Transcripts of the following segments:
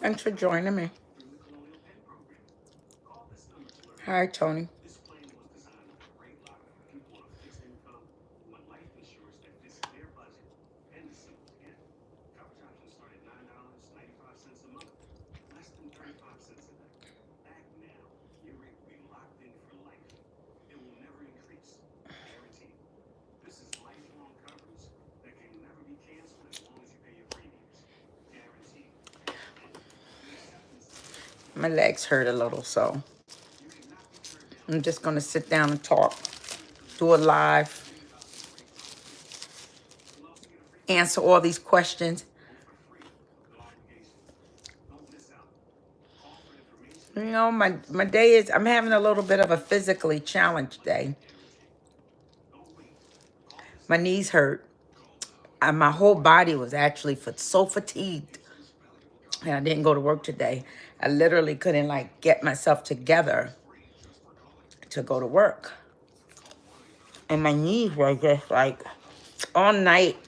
Thanks for joining me. Hi, Tony. My legs hurt a little, so I'm just going to sit down and talk. Do a live. Answer all these questions. You know, my day is, I'm having a little bit of a physically challenged day. My knees hurt. And my whole body was actually so fatigued. And I didn't go to work today. I literally couldn't like get myself together to go to work. And my knees were just like all night.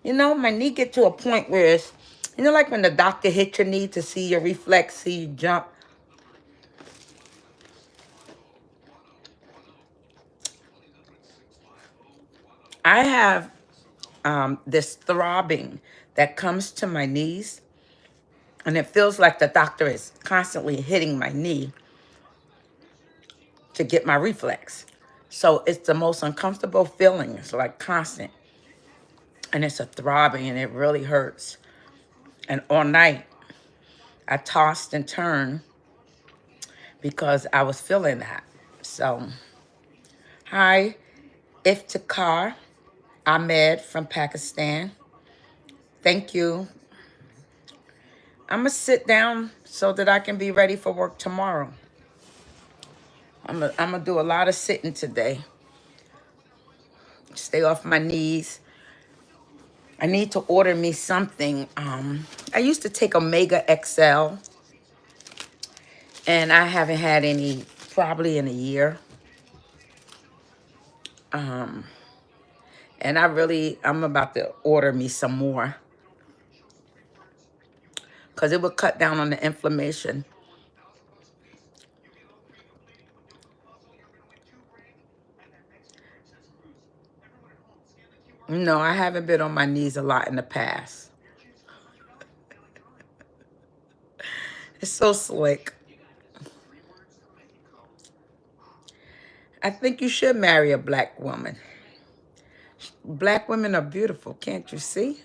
You know, my knee get to a point where it's, you know, like when the doctor hits your knee to see your reflex, see you jump. I have this throbbing that comes to my knees, and it feels like the doctor is constantly hitting my knee to get my reflex. So it's the most uncomfortable feeling. It's like constant. And it's a throbbing and it really hurts. And all night, I tossed and turned because I was feeling that. So, hi, Iftikhar Ahmed from Pakistan. Thank you. I'm going to sit down so that I can be ready for work tomorrow. I'm gonna do a lot of sitting today. Stay off my knees. I need to order me something. I used to take Omega XL, and I haven't had any probably in a year. And I'm about to order me some more because it would cut down on the inflammation. No, I haven't been on my knees a lot in the past. It's so slick. I think you should marry a black woman. Black women are beautiful, can't you see?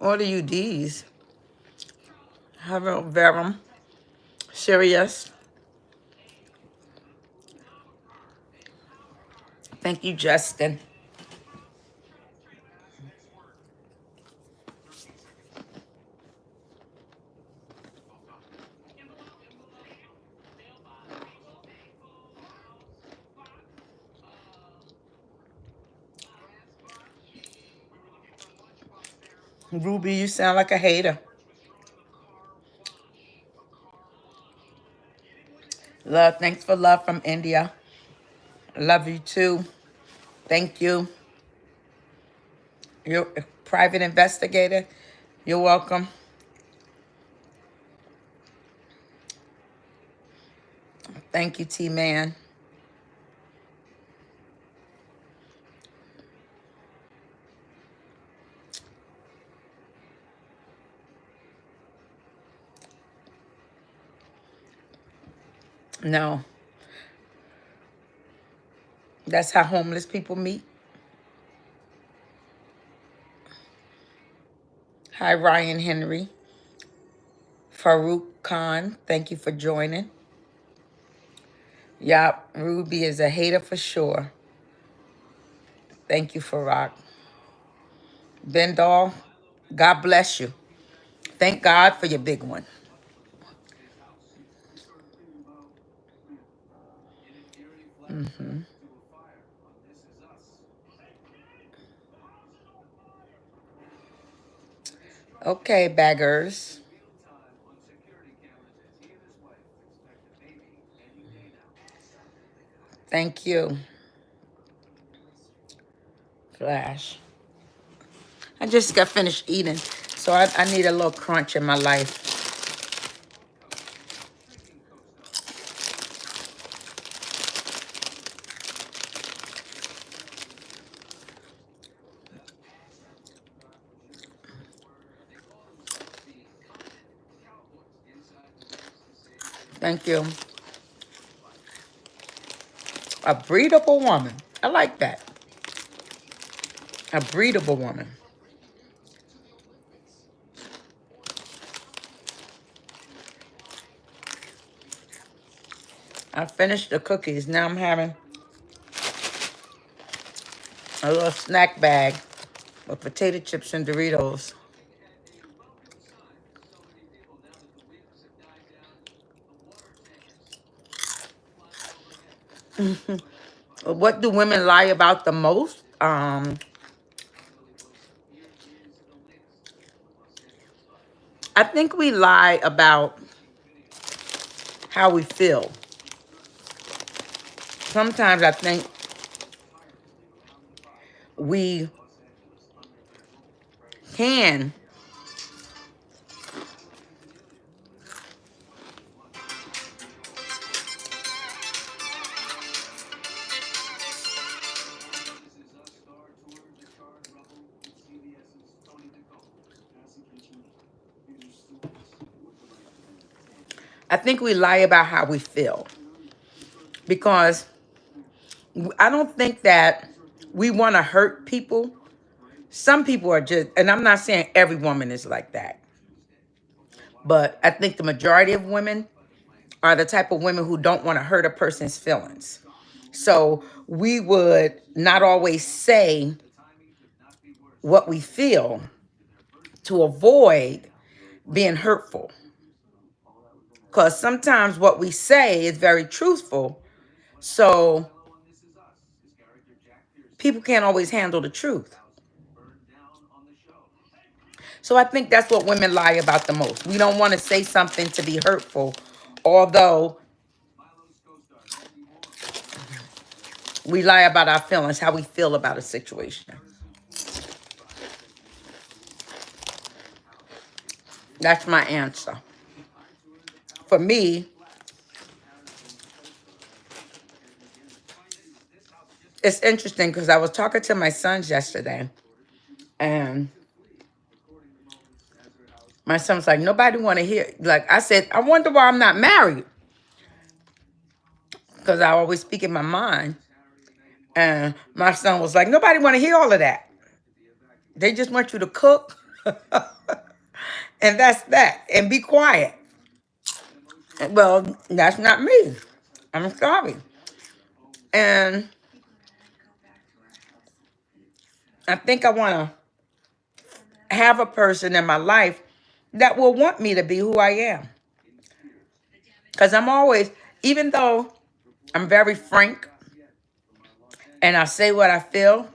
Order you these. Have a verum. Serious. Thank you, Justin. Ruby, you sound like a hater. Love, thanks for love from India. Love you too. Thank you. You're a private investigator. You're welcome. Thank you, T-Man. No, that's how homeless people meet. Hi, Ryan Henry. Farouk Khan, thank you for joining. Yup, Ruby is a hater for sure. Thank you, Farouk. Bendall, God bless you. Thank God for your big one. Okay, baggers. Thank you. Flash. I just got finished eating, so I need a little crunch in my life. Thank you. A breedable woman. I like that. A breedable woman. I finished the cookies. Now I'm having a little snack bag with potato chips and Doritos. What do women lie about the most? I think we lie about how we feel. Sometimes I think we can. I think we lie about how we feel because I don't think that we want to hurt people. Some people are just, and I'm not saying every woman is like that, but I think the majority of women are the type of women who don't want to hurt a person's feelings. So we would not always say what we feel to avoid being hurtful. Because sometimes what we say is very truthful. So people can't always handle the truth. So I think that's what women lie about the most. We don't want to say something to be hurtful, although we lie about our feelings, how we feel about a situation. That's my answer. For me, it's interesting because I was talking to my sons yesterday, and my son was like, nobody want to hear. Like I said, I wonder why I'm not married because I always speak in my mind. And my son was like, nobody want to hear all of that. They just want you to cook. And that's that. And be quiet. Well, that's not me. I'm sorry. And I think I want to have a person in my life that will want me to be who I am. Because I'm always, even though I'm very frank and I say what I feel,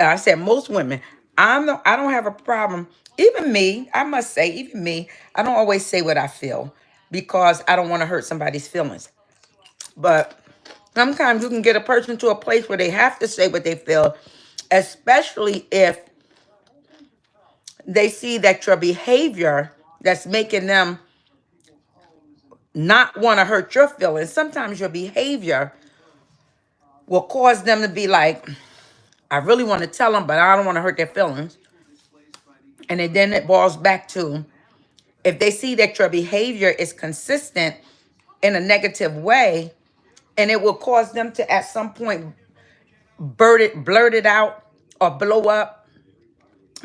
I said most women, I don't have a problem. Even me, I must say, even me, I don't always say what I feel because I don't want to hurt somebody's feelings. But sometimes you can get a person to a place where they have to say what they feel, especially if they see that your behavior that's making them not want to hurt your feelings. Sometimes your behavior will cause them to be like, I really want to tell them, but I don't want to hurt their feelings. And then it boils back to if they see that your behavior is consistent in a negative way, and it will cause them to at some point blurt it out or blow up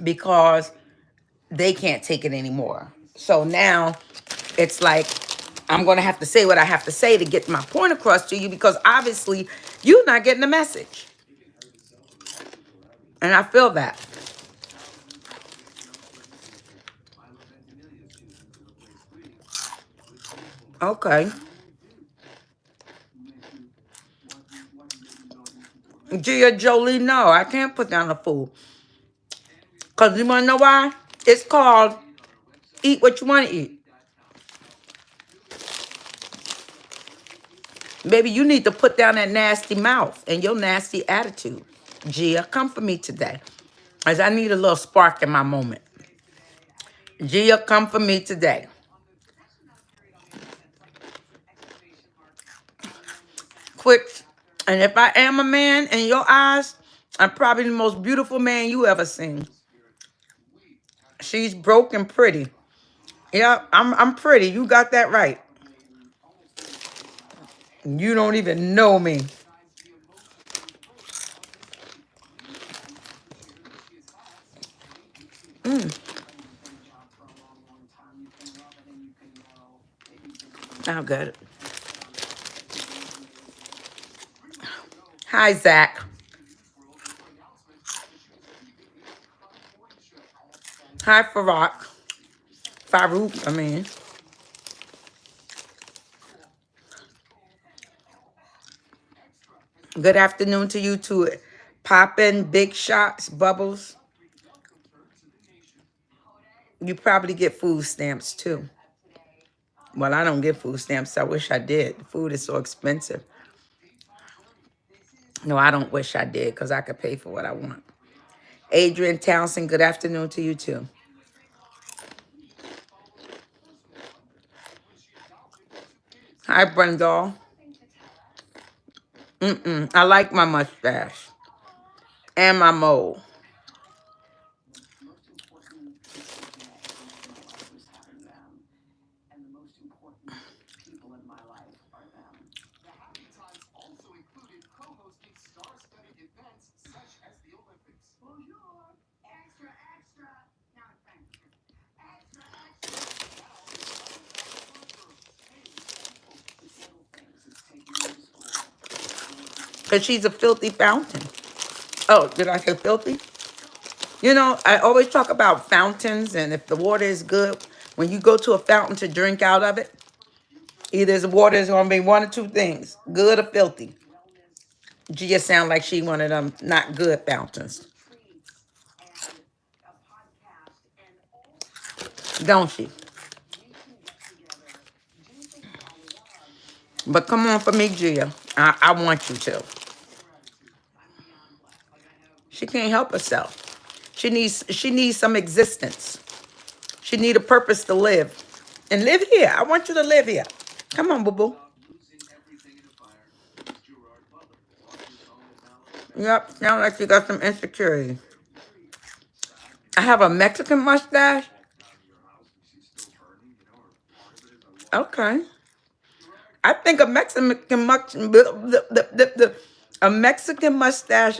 because they can't take it anymore. So now it's like I'm going to have to say what I have to say to get my point across to you, because obviously you're not getting the message. And I feel that. Okay. Gia Jolie, no, I can't put down the food. Because you want to know why? It's called eat what you want to eat. Baby, you need to put down that nasty mouth and your nasty attitude. Gia, come for me today, as I need a little spark in my moment. Gia, come for me today. Quick. And if I am a man in your eyes, I'm probably the most beautiful man you ever seen. She's broke and pretty. Yeah, I'm pretty. You got that right. You don't even know me. I'll get it. Hi, Zach. Hi, Farouk, I mean. Good afternoon to you too. Poppin', Big Shots, Bubbles. You probably get food stamps too. Well, I don't get food stamps. I wish I did. Food is so expensive. No, I don't wish I did, because I could pay for what I want. Adrian Townsend, good afternoon to you too. Hi, Brendel. I like my mustache and my mole. Because she's a filthy fountain. Oh, did I say filthy? You know, I always talk about fountains, and if the water is good, when you go to a fountain to drink out of it, either the water is going to be one or two things, good or filthy. Gia sound like she one of them not good fountains. Don't she? But come on for me, Gia. I want you to. She can't help herself. She needs some existence. She need a purpose to live. And live here. I want you to live here. Come on, boo-boo. Yep, sound like you got some insecurity. I have a Mexican mustache. Okay. I think a Mexican mustache,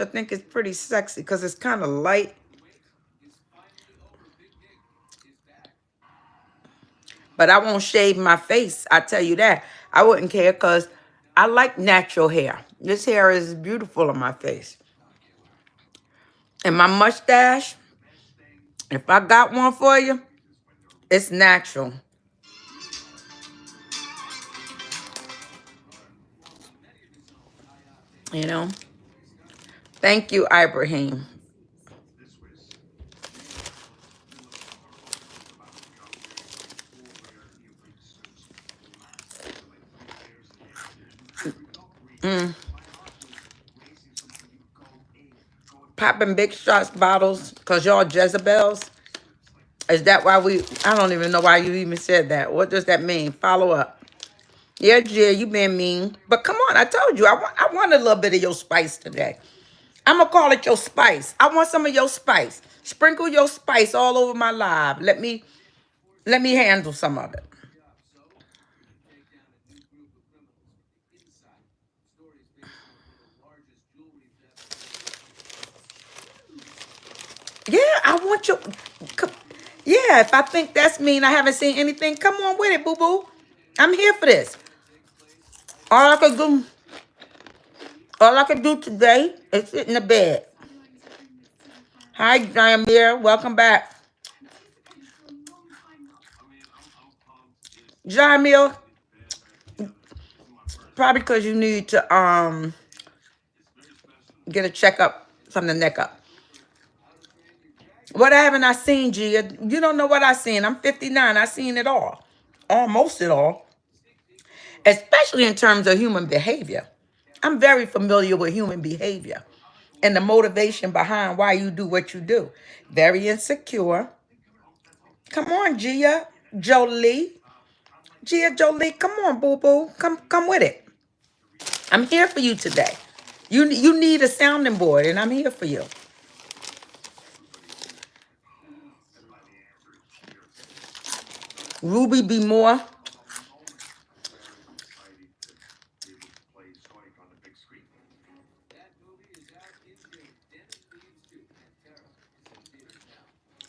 I think, is pretty sexy because it's kind of light. But I won't shave my face. I tell you that. I wouldn't care because I like natural hair. This hair is beautiful on my face. And my mustache, if I got one for you, it's natural. You know? Thank you, Ibrahim. Popping big shots bottles because y'all Jezebels. Is that why I don't even know why you even said that. What does that mean? Follow up. Yeah, Jill, you been mean. But come on, I told you, I want a little bit of your spice today. I'm going to call it your spice. I want some of your spice. Sprinkle your spice all over my live. Let me handle some of it. Yeah, I want you. Yeah, if I think that's mean, I haven't seen anything. Come on with it, boo boo. I'm here for this. All I could do, all I could do today is sit in the bed. Hi, Jamir. Welcome back, Jamil. Probably because you need to get a checkup from the neck up. What haven't I seen, Gia? You don't know what I seen. I'm 59. I seen it all, almost it all, especially in terms of human behavior. I'm very familiar with human behavior and the motivation behind why you do what you do. Very insecure. Come on, Gia Jolie. Gia Jolie, come on, boo boo. Come with it. I'm here for you today. You need a sounding board, and I'm here for you. Ruby B. Moore.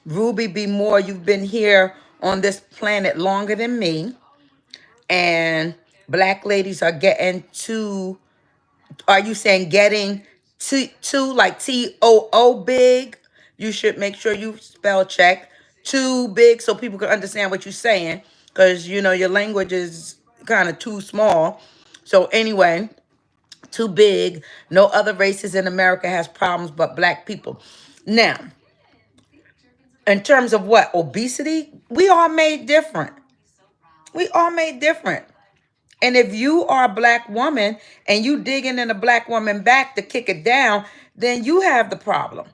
Ruby B. Moore, you've been here on this planet longer than me. And black ladies are getting too, are you saying getting too like TOO big? You should make sure you spell check. Too big so people can understand what you're saying. Because, you know, your language is kind of too small. So anyway, too big. No other races in America has problems but black people. Now, in terms of what? Obesity? We all made different. We all made different. And if you are a black woman and you digging in a black woman back to kick it down, then you have the problem.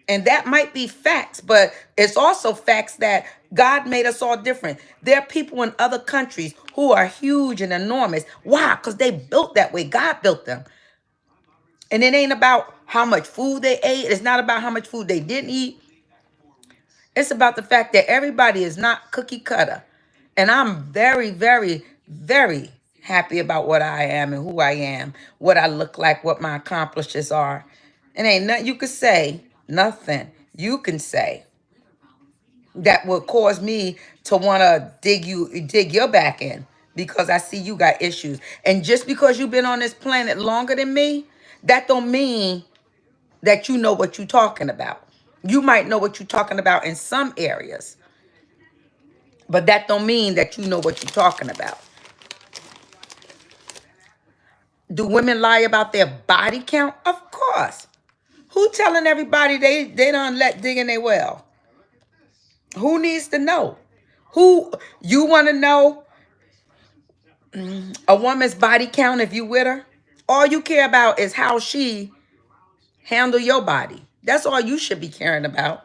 And that might be facts, but it's also facts that God made us all different. There are people in other countries who are huge and enormous. Why? Because they built that way. God built them. And it ain't about how much food they ate. It's not about how much food they didn't eat. It's about the fact that everybody is not cookie cutter. And I'm very, very, very happy about what I am and who I am, what I look like, what my accomplishments are. And ain't nothing you can say, nothing you can say that will cause me to want to dig your back in because I see you got issues. And just because you've been on this planet longer than me, that don't mean that you know what you're talking about. You might know what you're talking about in some areas, but that don't mean that you know what you're talking about. Do women lie about their body count? Of course. Who telling everybody they don't let dig in their well? Who needs to know? Who you want to know a woman's body count if you with her? All you care about is how she handle your body. That's all you should be caring about.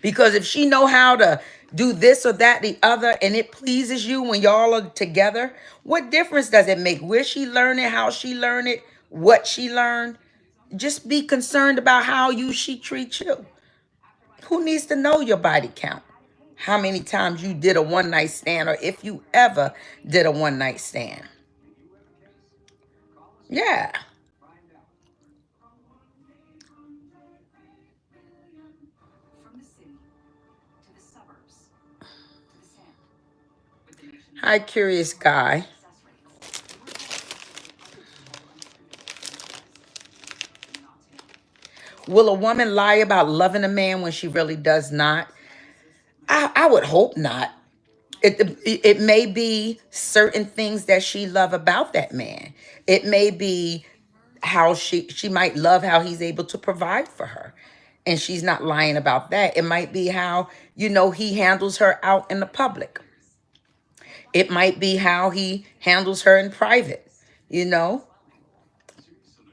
Because if she know how to do this or that, the other, and it pleases you when y'all are together, what difference does it make? Where she learned it, how she learned it, what she learned? Just be concerned about how she treats you. Who needs to know your body count? How many times you did a one night stand, or if you ever did a one night stand? Yeah. Hi, curious guy. Will a woman lie about loving a man when she really does not? I would hope not. It may be certain things that she love about that man. It may be how she might love how he's able to provide for her, and she's not lying about that. It might be how he handles her out in the public. It might be how he handles her in private. You know,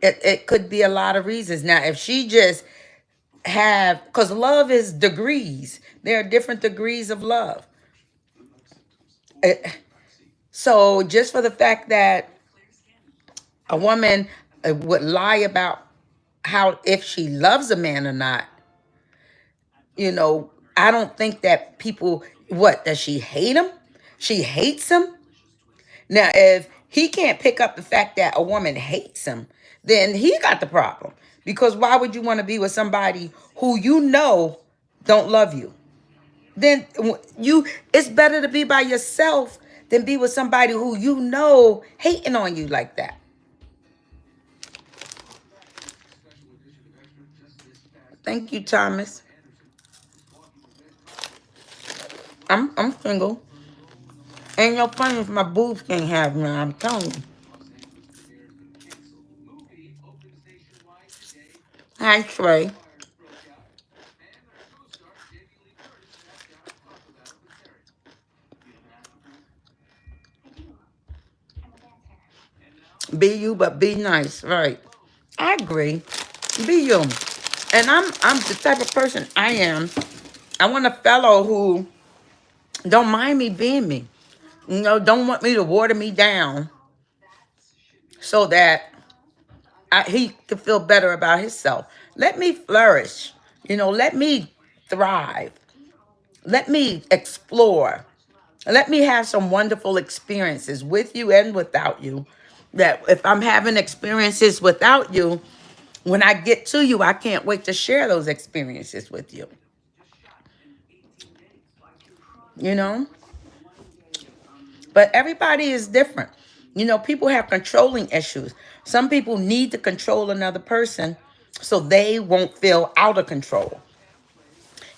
it could be a lot of reasons. Now, if she just because love is degrees. There are different degrees of love. So just for the fact that a woman would lie about how if she loves a man or not, I don't think that people, what, does she hate him? She hates him. Now, if he can't pick up the fact that a woman hates him, then he got the problem Because why would you want to be with somebody who you know don't love you? Then you, it's better to be by yourself than be with somebody who you know hating on you like that. Thank you, Thomas. I'm single. Ain't no fun if my boobs can't have me. I'm telling you. Hi, Trey. Be you, but be nice. Right. I agree. Be you. And I'm the type of person I am. I want a fellow who don't mind me being me. You know, don't want me to water me down so that he could feel better about himself. Let me flourish. You know, let me thrive. Let me explore. Let me have some wonderful experiences with you and without you. That if I'm having experiences without you, when I get to you, I can't wait to share those experiences with you. You know? But everybody is different. You know, people have controlling issues. Some people need to control another person so they won't feel out of control.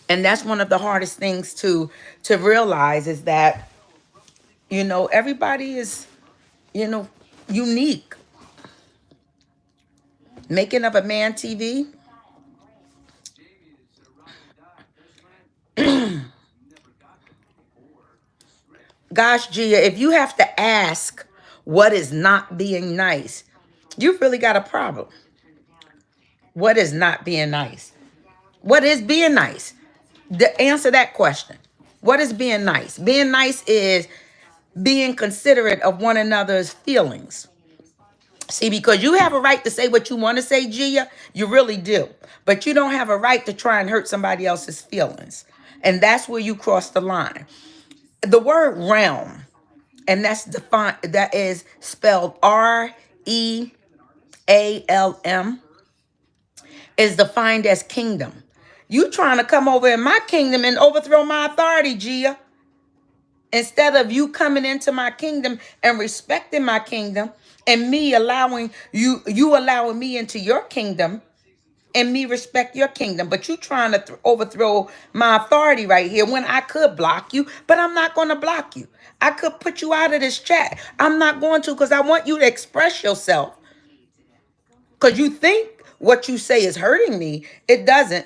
And that's one of the hardest things to realize is that, you know, everybody is, you know, unique. Making of a man TV. Gosh, Gia, if you have to ask what is not being nice, you've really got a problem. What is not being nice? What is being nice? Answer that question. What is being nice? Being nice is being considerate of one another's feelings. See, because you have a right to say what you want to say, Gia, you really do. But you don't have a right to try and hurt somebody else's feelings. And that's where you cross the line. The word realm, and that's defined, that is spelled REALM, is defined as kingdom. You trying to come over in my kingdom and overthrow my authority, Gia. Instead of you coming into my kingdom and respecting my kingdom and me allowing you allowing me into your kingdom and me respect your kingdom, but you trying to overthrow my authority right here when I could block you, but I'm not going to block you. I could put you out of this chat. I'm not going to because I want you to express yourself. Because you think what you say is hurting me. It doesn't.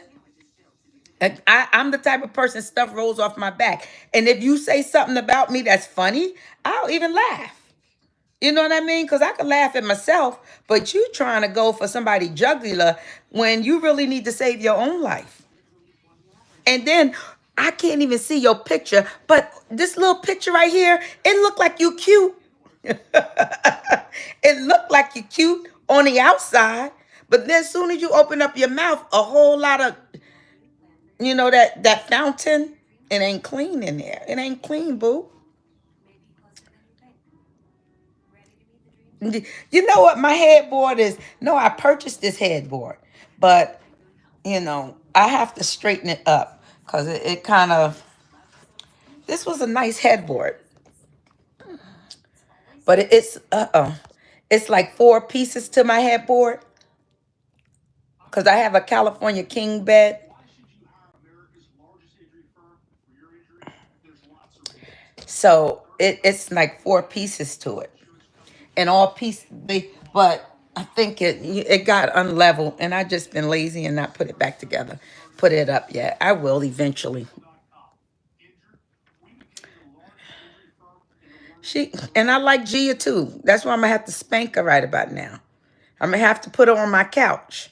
And I'm the type of person stuff rolls off my back. And if you say something about me that's funny, I'll even laugh. You know what I mean? Because I can laugh at myself, but you trying to go for somebody jugular when you really need to save your own life. And then I can't even see your picture, but this little picture right here, it looked like you cute. It looked like you cute on the outside, but then as soon as you open up your mouth, a whole lot of, you know, that fountain, it ain't clean in there. It ain't clean, boo. You know what my headboard is? No, I purchased this headboard, but you know, I have to straighten it up because it kind of, this was a nice headboard, but it's like four pieces to my headboard because I have a California king bed. So it's like four pieces to it. And all piece but I think it got unleveled and I just been lazy and not put it back together, put it up yet. I will eventually. She and I like Gia too. That's why I'm gonna have to spank her right about now. I'm gonna have to put her on my couch.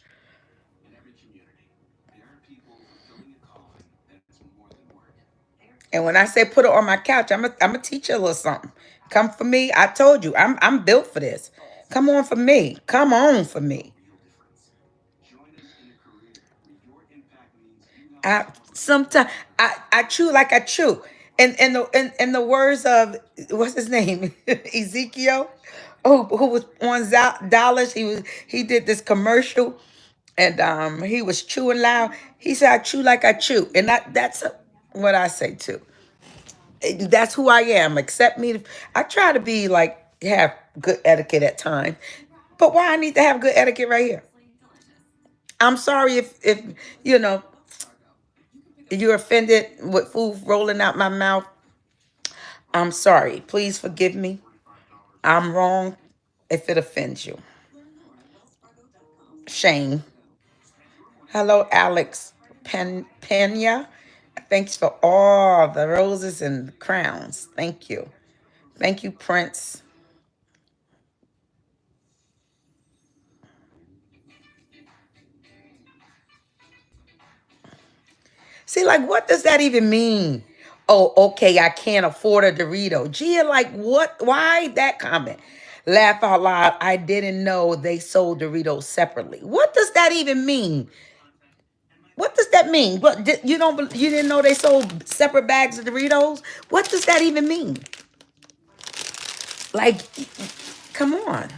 And when I say put her on my couch, I'm gonna teach her a little something. Come for me. I told you, I'm built for this. Come on for me. Come on for me. I sometimes I chew like I chew. And in the words of what's his name? Ezekiel, who was on Dollars. He did this commercial And he was chewing loud. He said, "I chew like I chew," and that's what I say too. That's who I am. Accept me. I try to be like have good etiquette at times, but why I need to have good etiquette right here? I'm sorry if you know you're offended with food rolling out my mouth. I'm sorry. Please forgive me. I'm wrong if it offends you. Shane. Hello, Alex Pena. Thanks for all the roses and crowns. Thank you. Thank you, Prince. See, like, what does that even mean? Oh, okay, I can't afford a Dorito. Gia, like, what? Why that comment? Laugh out loud. I didn't know they sold Doritos separately. What does that even mean? What does that mean? What you don't you didn't know they sold separate bags of Doritos? What does that even mean? Like, come on.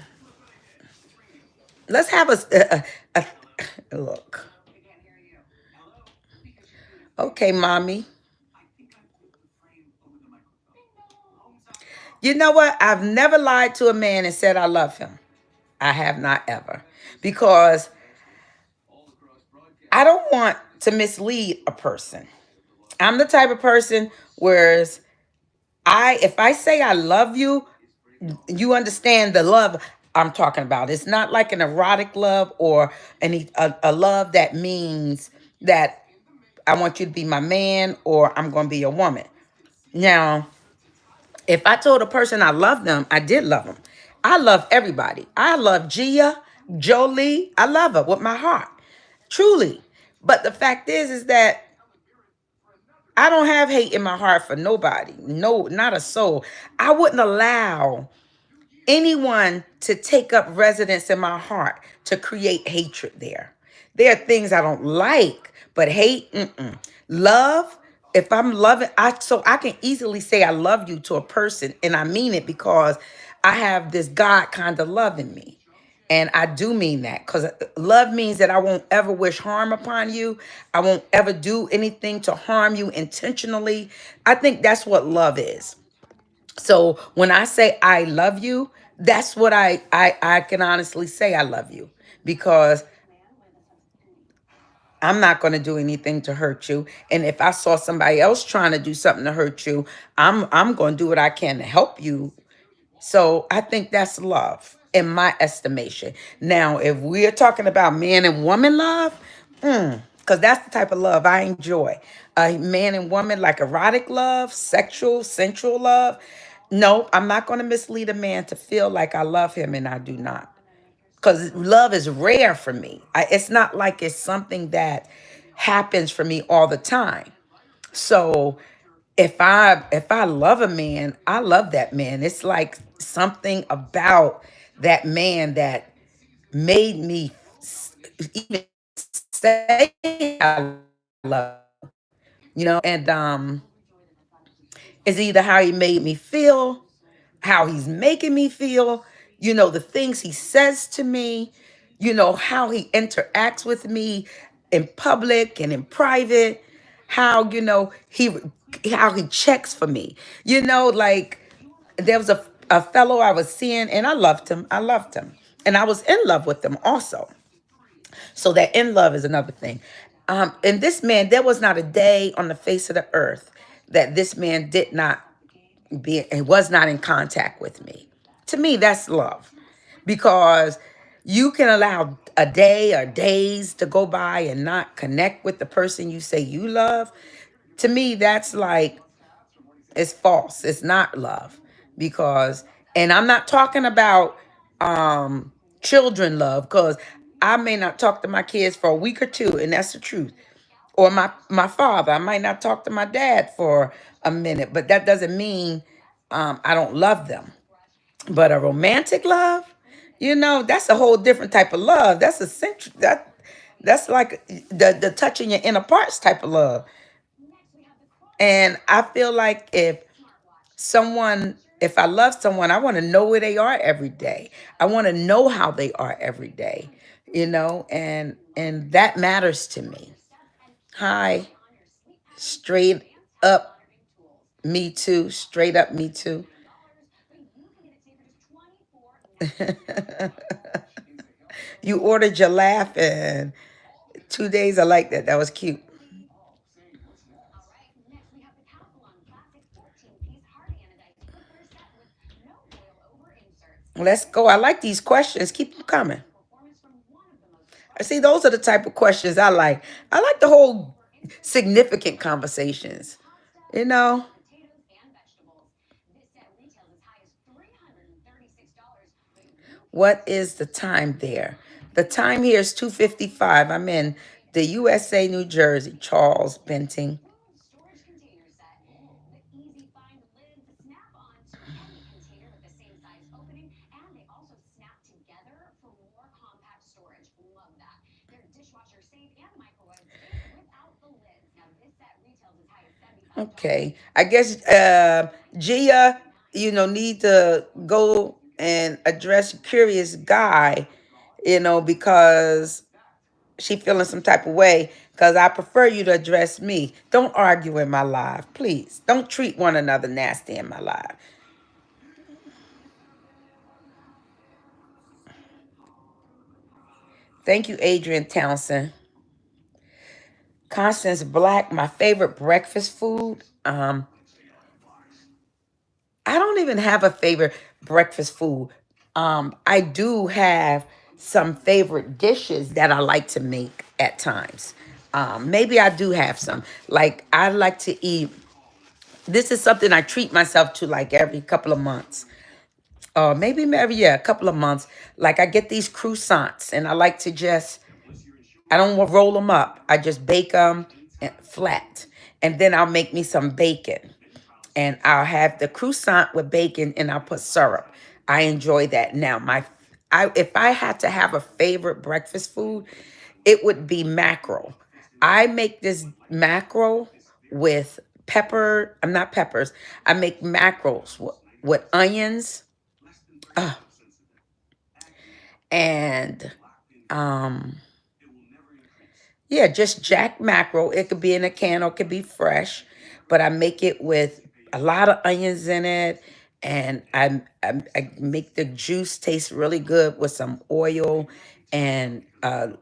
Let's have a look. Okay, mommy. You know what? I've never lied to a man and said I love him. I have not ever. Because I don't want to mislead a person. I'm the type of person whereas if I say I love you, you understand the love I'm talking about. It's not like an erotic love or a love that means that I want you to be my man or I'm going to be your woman. Now, if I told a person I love them, I did love them. I love everybody. I love Gia, Jolie. I love her with my heart, truly. But the fact is that I don't have hate in my heart for nobody. No, not a soul. I wouldn't allow anyone to take up residence in my heart to create hatred there. There are things I don't like, but hate, mm-mm. Love, if I'm loving, I can easily say I love you to a person and I mean it because I have this God kind of love in me. And I do mean that because love means that I won't ever wish harm upon you. I won't ever do anything to harm you intentionally. I think that's what love is. So when I say I love you, that's what I can honestly say I love you because I'm not going to do anything to hurt you. And if I saw somebody else trying to do something to hurt you, I'm going to do what I can to help you. So I think that's love in my estimation. Now, if we're talking about man and woman love, because that's the type of love I enjoy. A man and woman like erotic love, sexual, sensual love. No, I'm not going to mislead a man to feel like I love him and I do not. Because love is rare for me. It's not like it's something that happens for me all the time. So if I love a man, I love that man. It's like something about that man that made me even say I love, and it's either how he made me feel, how he's making me feel, the things he says to me, how he interacts with me in public and in private, how, how he checks for me. Like there was a fellow I was seeing and I loved him. I loved him. And I was in love with him also. So that in love is another thing. And this man, there was not a day on the face of the earth that this man did not and was not in contact with me. To me, that's love. Because you can allow a day or days to go by and not connect with the person you say you love. To me, that's like, it's false. It's not love. Because, and I'm not talking about children love, because I may not talk to my kids for a week or two, and that's the truth. Or my father, I might not talk to my dad for a minute, but that doesn't mean I don't love them. But a romantic love, that's a whole different type of love. That's essential. That's like the touching your inner parts type of love. And I feel like if I love someone, I want to know where they are every day. I want to know how they are every day. and that matters to me. Hi, straight up me too, straight up me too. You ordered your laugh in 2 days. I like that. That was cute. Let's go. I like these questions. Keep them coming. I see those are the type of questions I like. I like the whole significant conversations. You know, what is the time there? The time here is 2:55. I'm in the USA, New Jersey. Charles Benting. Okay. I guess Gia, need to go and address Curious Guy, because she feeling some type of way. Because I prefer you to address me. Don't argue in my life, please. Don't treat one another nasty in my life. Thank you, Adrian Townsend. Constance Black, my favorite breakfast food. I don't even have a favorite breakfast food. I do have some favorite dishes that I like to make at times. Maybe I do have some. Like I like to eat. This is something I treat myself to like every couple of months. Maybe every a couple of months. Like I get these croissants, and I like to just. I don't roll them up. I just bake them flat, and then I'll make me some bacon and I'll have the croissant with bacon and I'll put syrup. I enjoy that. Now, if I had to have a favorite breakfast food, it would be mackerel. I make this mackerel with pepper. I'm not peppers. I make mackerels with onions, uh, and um, yeah, just jack mackerel. It could be in a can or it could be fresh, but I make it with a lot of onions in it, and I make the juice taste really good with some oil, and and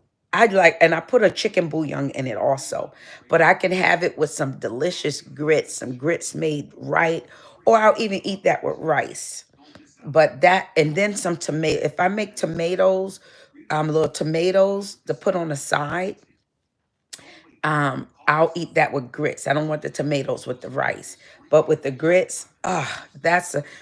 I put a chicken bouillon in it also, but I can have it with some delicious grits, some grits made right, or I'll even eat that with rice. But that and then some tomato. If I make tomatoes, little tomatoes to put on the side, I'll eat that with grits. I don't want the tomatoes with the rice, but with the grits,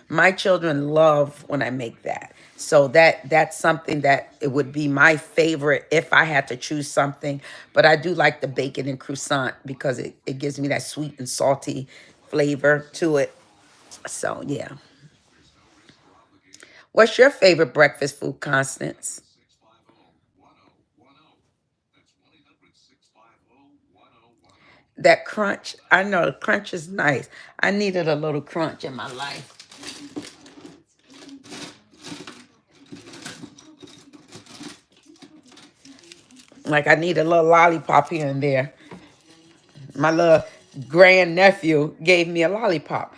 my children love when I make that. So that's something that it would be my favorite if I had to choose something. But I do like the bacon and croissant because it gives me that sweet and salty flavor to it. So yeah. What's your favorite breakfast food, Constance? That crunch, I know crunch is nice. I needed a little crunch in my life. Like I need a little lollipop here and there. My little grand nephew gave me a lollipop.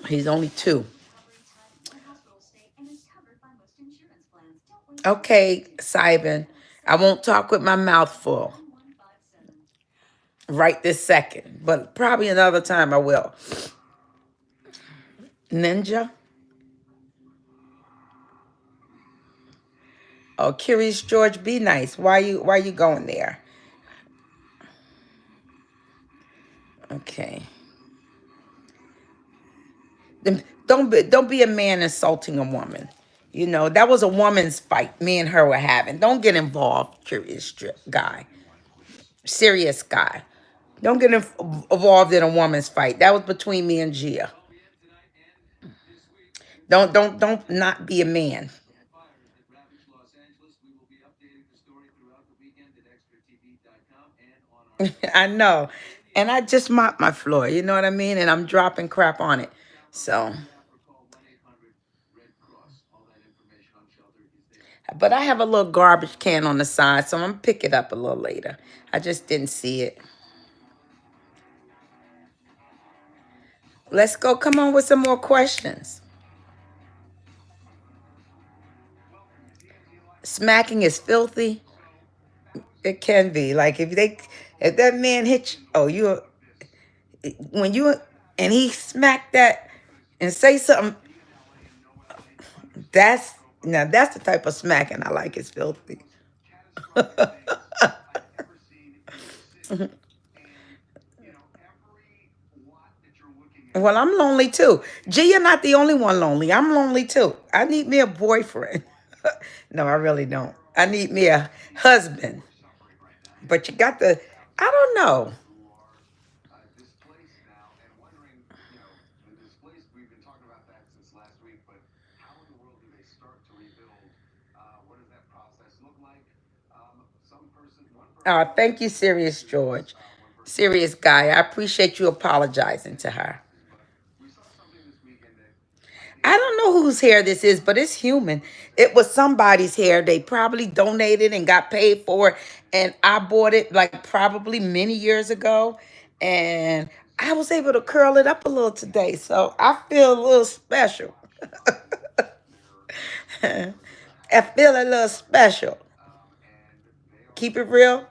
He's only 2. Okay, Simon. I won't talk with my mouth full right this second, but probably another time I will. Ninja. Oh, Curious George, be nice. Why you going there? Okay. Then don't be a man insulting a woman. That was a woman's fight me and her were having. Don't get involved, guy. Serious guy. Don't get involved in a woman's fight. That was between me and Gia. Don't not be a man. I know. And I just mopped my floor, you know what I mean? And I'm dropping crap on it. So. But I have a little garbage can on the side, so I'm gonna pick it up a little later. I just didn't see it. Let's go. Come on with some more questions. Smacking is filthy. It can be. Like if that man hit you, oh, when you, and he smacked that and say something, that's, now that's the type of smacking I like, is filthy. Well, I'm lonely too. Gee, you're not the only one lonely. I'm lonely too. I need me a boyfriend. No, I really don't. I need me a husband. But you got to, I don't know. Thank you, Serious George. Serious guy. I appreciate you apologizing to her. I don't know whose hair this is, but it's human. It was somebody's hair. They probably donated and got paid for it. And I bought it like probably many years ago. And I was able to curl it up a little today. So I feel a little special. I feel a little special. Keep it real.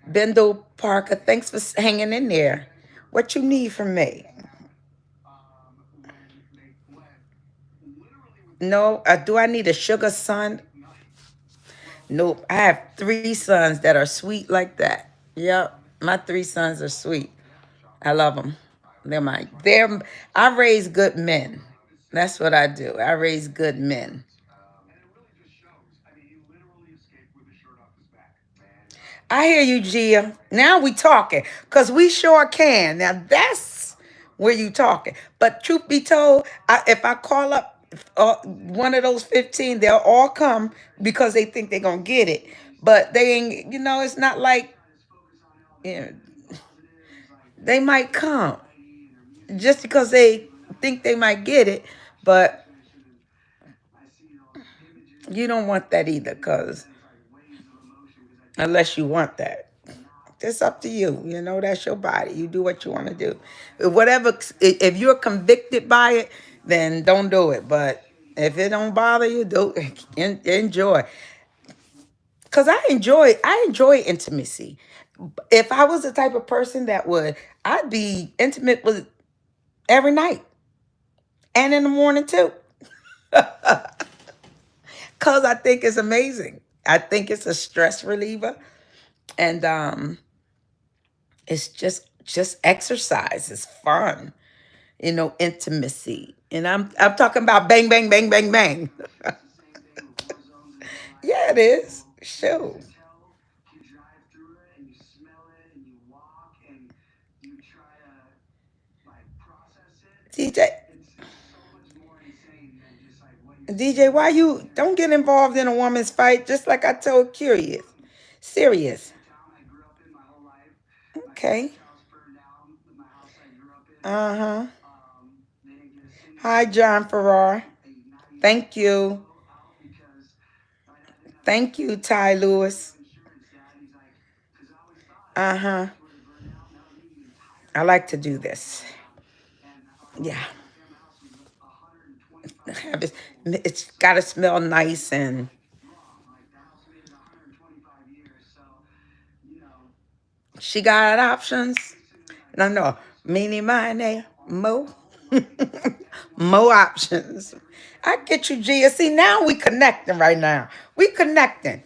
Bendel Parker, thanks for hanging in there. What you need from me? No, do I need a sugar son? Nope. I have three sons that are sweet like that. Yep, my three sons are sweet. I love them. I raise good men. That's what I do. I raise good men. I hear you, Gia. Now we talking, cause we sure can. Now that's where you talking. But truth be told, if I call up one of those 15, they'll all come because they think they're gonna get it. But they ain't. It's not like, you know, they might come just because they think they might get it, but you don't want that either, cause unless you want that. It's up to you. That's your body. You do what you want to do. Whatever, if you're convicted by it, then don't do it. But if it don't bother you, do enjoy. Cause I enjoy intimacy. If I was the type of person that would, I'd be intimate with every night and in the morning too. Cause I think it's amazing. I think it's a stress reliever, and it's just exercise. It's fun. Intimacy. And I'm talking about bang, bang, bang, bang, bang. Yeah, it is. Sure. DJ, DJ, why you don't get involved in a woman's fight? Just like I told Curious, Serious. Okay. Uh huh. Hi, John Farrar. Thank you. Thank you, Ty Lewis. Uh huh. I like to do this. Yeah. It's got to smell nice, and she got options. No, no. Meanie, mine, mo. More options. I get you, Gia. See, now we connecting right now. We connecting.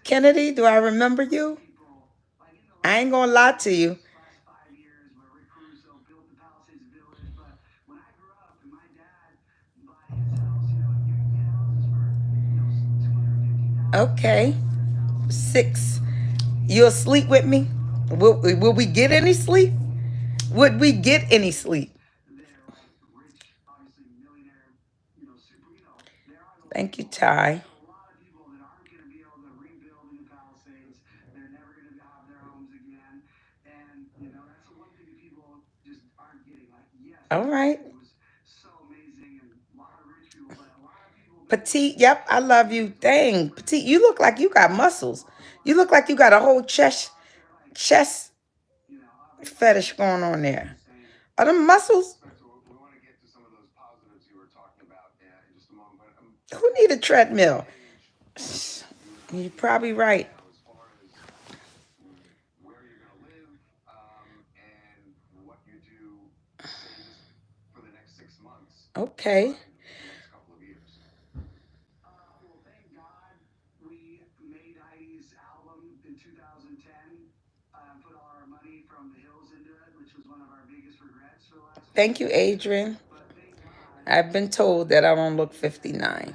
Kennedy, do I remember you? I ain't gonna lie to you. Okay. Six. You'll sleep with me? Will we get any sleep? Would we get any sleep? Thank you, Ty. All right. Petite, yep, I love you. Dang, petite, you look like you got muscles. You look like you got a whole chest fetish going on there. Are them muscles? Who need a treadmill? You're probably right. Okay. Thank you, Adrian. I've been told that I don't look 59.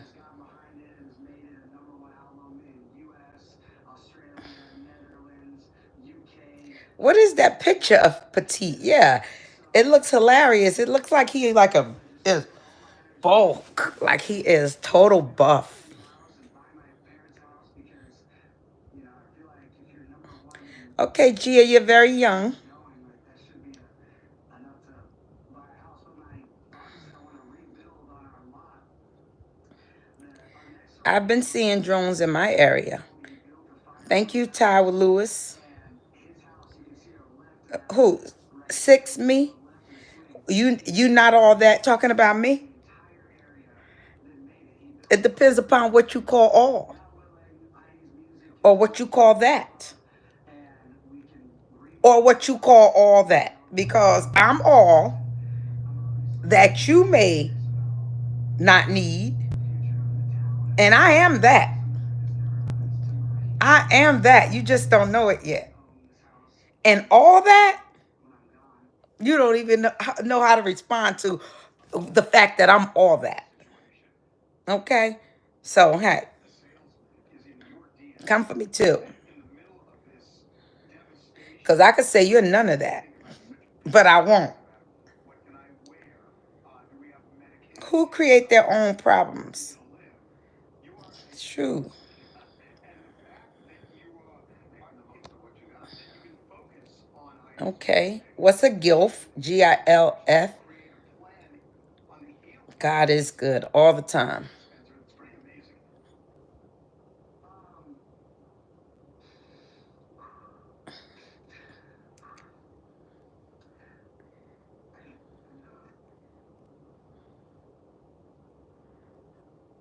What is that picture of Petite? Yeah, it looks hilarious. It looks like he like a is bulk, like he is total buff. Okay, Gia, you're very young. I've been seeing drones in my area. Thank you, Tyler Lewis. Who? Six me? You not all that talking about me? It depends upon what you call all or what you call that or what you call all that because I'm all that you may not need and I am that. I am that. You just don't know it yet. And all that you don't even know how to respond to the fact that I'm all that. Okay? So, hey, come for me too. Because I could say you're none of that, but I won't. Who create their own problems? True. Okay. What's a GILF? GILF. God is good all the time.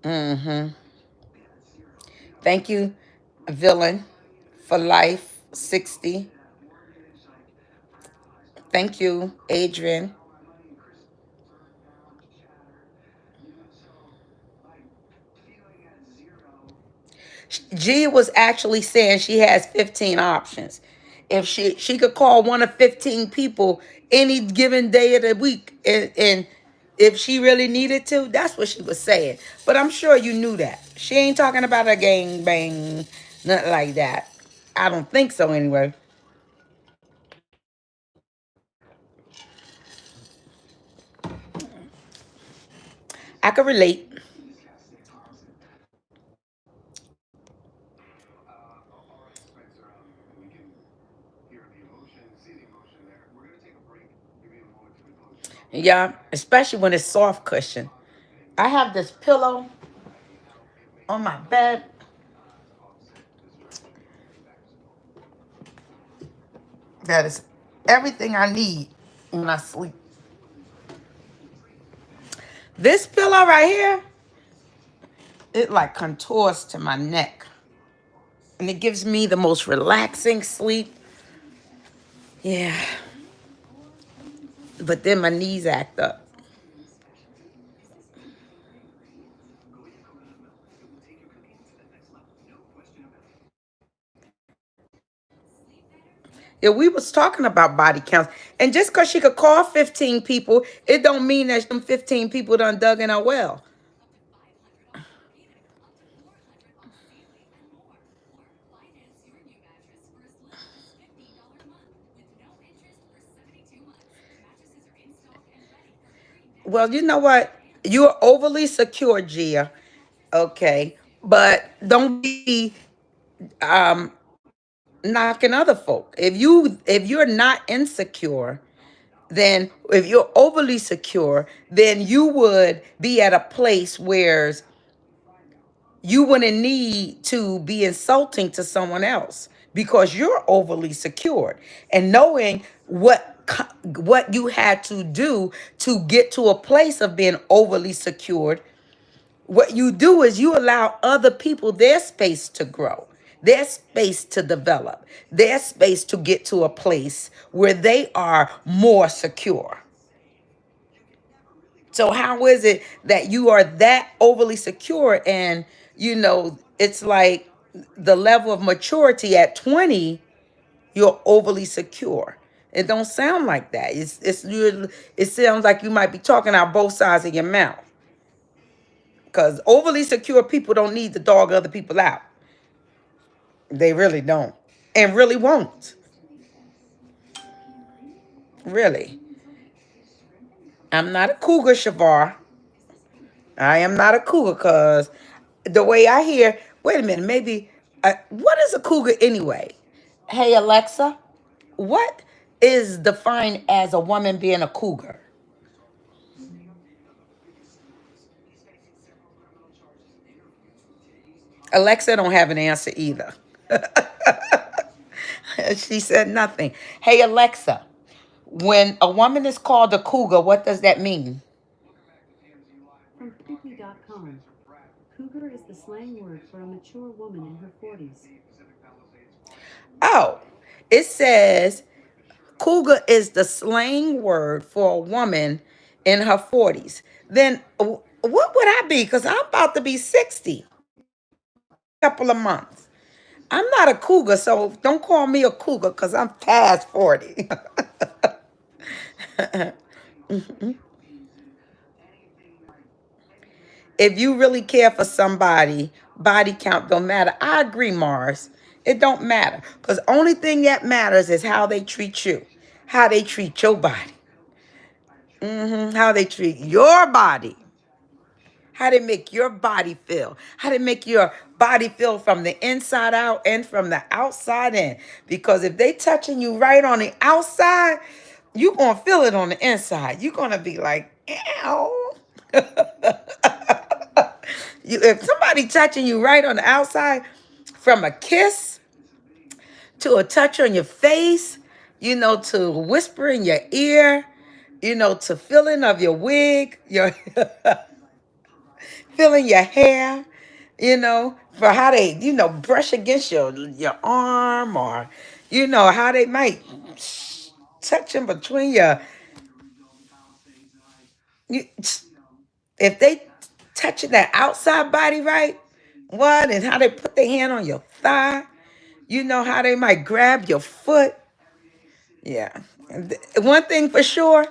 Mm-hmm. Thank you, Villain, for life 60. Thank you, Adrian. G was actually saying she has 15 options. If she could call one of 15 people any given day of the week, and if she really needed to, that's what she was saying. But I'm sure you knew that. She ain't talking about a gang bang, nothing like that. I don't think so anyway. I could relate. Yeah, especially when it's soft cushion. I have this pillow on my bed that is everything I need when I sleep. This pillow right here, it like contours to my neck. And it gives me the most relaxing sleep. Yeah. But then my knees act up. Yeah, we was talking about body counts. And just because she could call 15 people, it don't mean that them 15 people done dug in her well. Well, you know what? You're overly secure, Gia. Okay. But don't be um knocking other folk. If you're not insecure, then if you're overly secure, then you would be at a place where you wouldn't need to be insulting to someone else because you're overly secured and knowing what you had to do to get to a place of being overly secured. What you do is you allow other people their space to grow, their space to develop, their space to get to a place where they are more secure. So how is it that you are that overly secure and it's like the level of maturity at 20, you're overly secure. It don't sound like that. It sounds like you might be talking out both sides of your mouth. Because overly secure people don't need to dog other people out. They really don't. And really won't. Really. I'm not a cougar, Shavar. I am not a cougar because the way I hear, wait a minute, maybe, what is a cougar anyway? Hey, Alexa, what is defined as a woman being a cougar? Alexa don't have an answer either. She said nothing. Hey, Alexa, when a woman is called a cougar, what does that mean? From Quickie.com, cougar is the slang word for a mature woman in her 40s. Oh, it says cougar is the slang word for a woman in her 40s. Then what would I be? Because I'm about to be 60 couple of months. I'm not a cougar, so don't call me a cougar because I'm past 40. If you really care for somebody, body count don't matter. I agree, Mars. It don't matter. Because only thing that matters is how they treat you, how they treat your body, how they treat your body, how they make your body feel, how they make your body feel from the inside out and from the outside in. Because if they touching you right on the outside, you going to feel it on the inside. You're going to be like, ow. If somebody touching you right on the outside, from a kiss to a touch on your face, to whisper in your ear, to feeling of your wig, your feeling your hair, for how they, brush against your arm, or how they might touch in between you, if they touching that outside body right, what, and how they put their hand on your thigh, how they might grab your foot. Yeah. One thing for sure,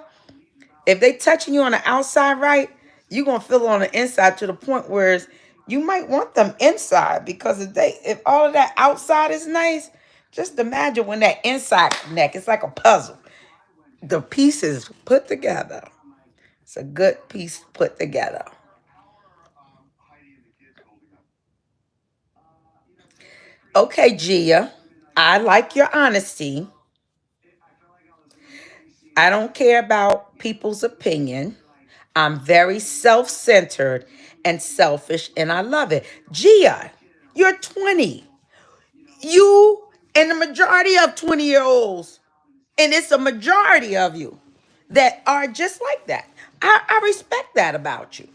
if they touching you on the outside right, you're gonna feel it on the inside to the point where you might want them inside, because if all of that outside is nice, just imagine when that inside connect. It's like a puzzle. The pieces put together. It's a good piece put together. Okay, Gia. I like your honesty. I don't care about people's opinion. I'm very self centered and selfish, and I love it. Gia, you're 20. You and the majority of 20-year-olds, and it's a majority of you that are just like that. I respect that about you.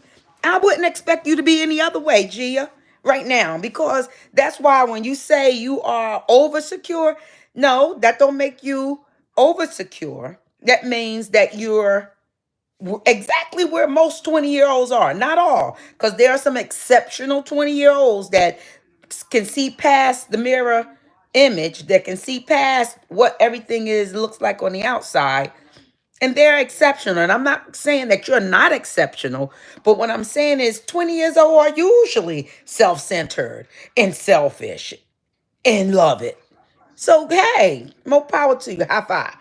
I wouldn't expect you to be any other way, Gia, right now, because that's why when you say you are over secure, no, that don't make you over secure. That means that you're exactly where most 20-year-olds are. Not all, because there are some exceptional 20-year-olds that can see past the mirror image, that can see past what everything is looks like on the outside, and they're exceptional. And I'm not saying that you're not exceptional, but what I'm saying is 20 years old are usually self-centered and selfish and love it. So hey, more power to you. High five.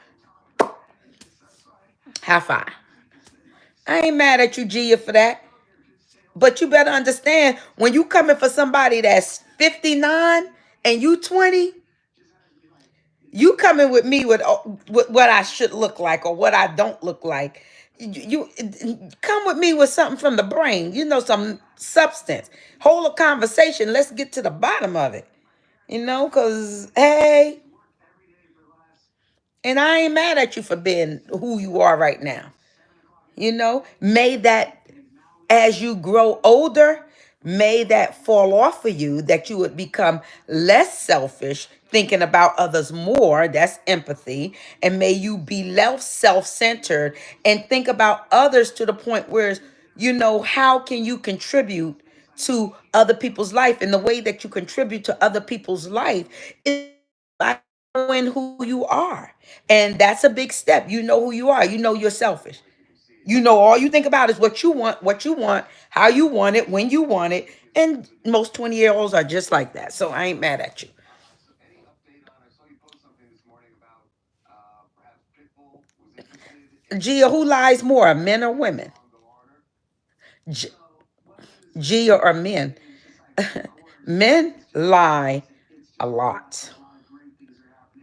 High five. I ain't mad at you, Gia, for that. But you better understand, when you coming for somebody that's 59 and you 20, you coming with me with what I should look like or what I don't look like. You come with me with something from the brain, some substance. Hold a conversation. Let's get to the bottom of it. Because, hey, and I ain't mad at you for being who you are right now. May that, as you grow older, may that fall off of you, that you would become less selfish, thinking about others more. That's empathy. And may you be less self-centered and think about others to the point where, how can you contribute to other people's life? And the way that you contribute to other people's life is by knowing who you are. And that's a big step. You know who you are. You know you're selfish. All you think about is what you want, how you want it, when you want it. And most 20-year-olds are just like that. So I ain't mad at you. Gia, who lies more, men or women? G- Gia or men? Men lie a lot.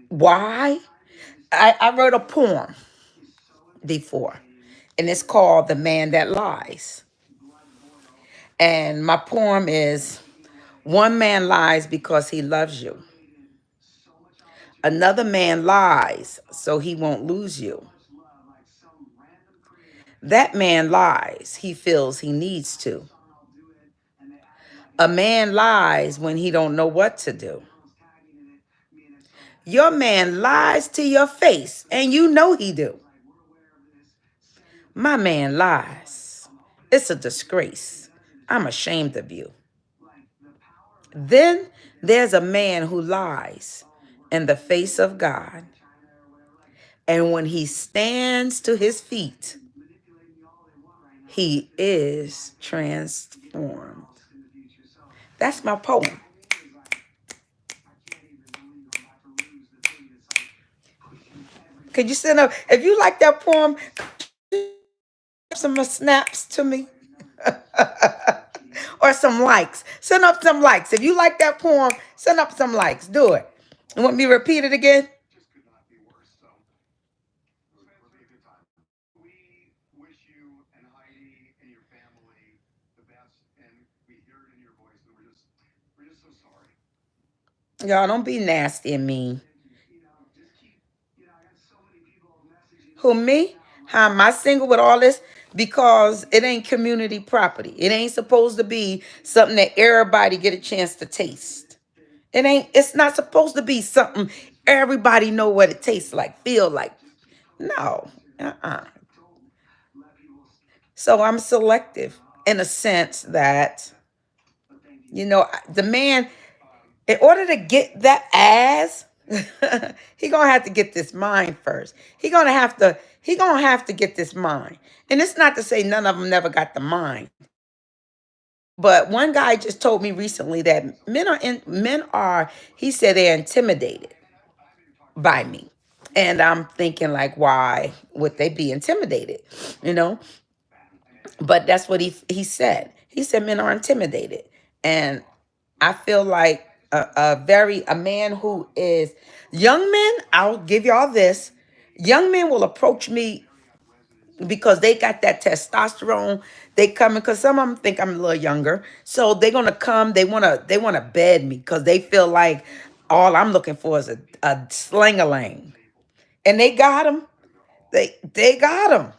Why? I wrote a poem before, and it's called The Man That Lies. And my poem is: one man lies because he loves you. Another man lies so he won't lose you. That man lies, he feels he needs to. A man lies when he don't know what to do. Your man lies to your face, and you know he do. My man lies. It's a disgrace. I'm ashamed of you. Then there's a man who lies in the face of God. And when he stands to his feet, he is transformed. That's my poem. Could you send up, if you like that poem, some snaps to me? Or some likes. Send up some likes. If you like that poem, send up some likes. Do it. You want me to repeat it again? Y'all don't be nasty and mean. Who, me? How am I single with all this? Because it ain't community property. It ain't supposed to be something that everybody get a chance to taste. It's not supposed to be something everybody know what it tastes like, feel like. No. Uh-uh. So I'm selective in a sense that, the man, in order to get that ass, he gonna have to get this mind first. He gonna have to get this mind. And it's not to say none of them never got the mind. But one guy just told me recently that men are, he said they're intimidated by me. And I'm thinking, like, why would they be intimidated? You know? But that's what he said. He said men are intimidated. And I feel like a man who is, young men, I'll give y'all this. Young men will approach me because they got that testosterone. They coming because some of them think I'm a little younger. So they're gonna come, they wanna bed me because they feel like all I'm looking for is a sling-a-lang. And they got him. They got him.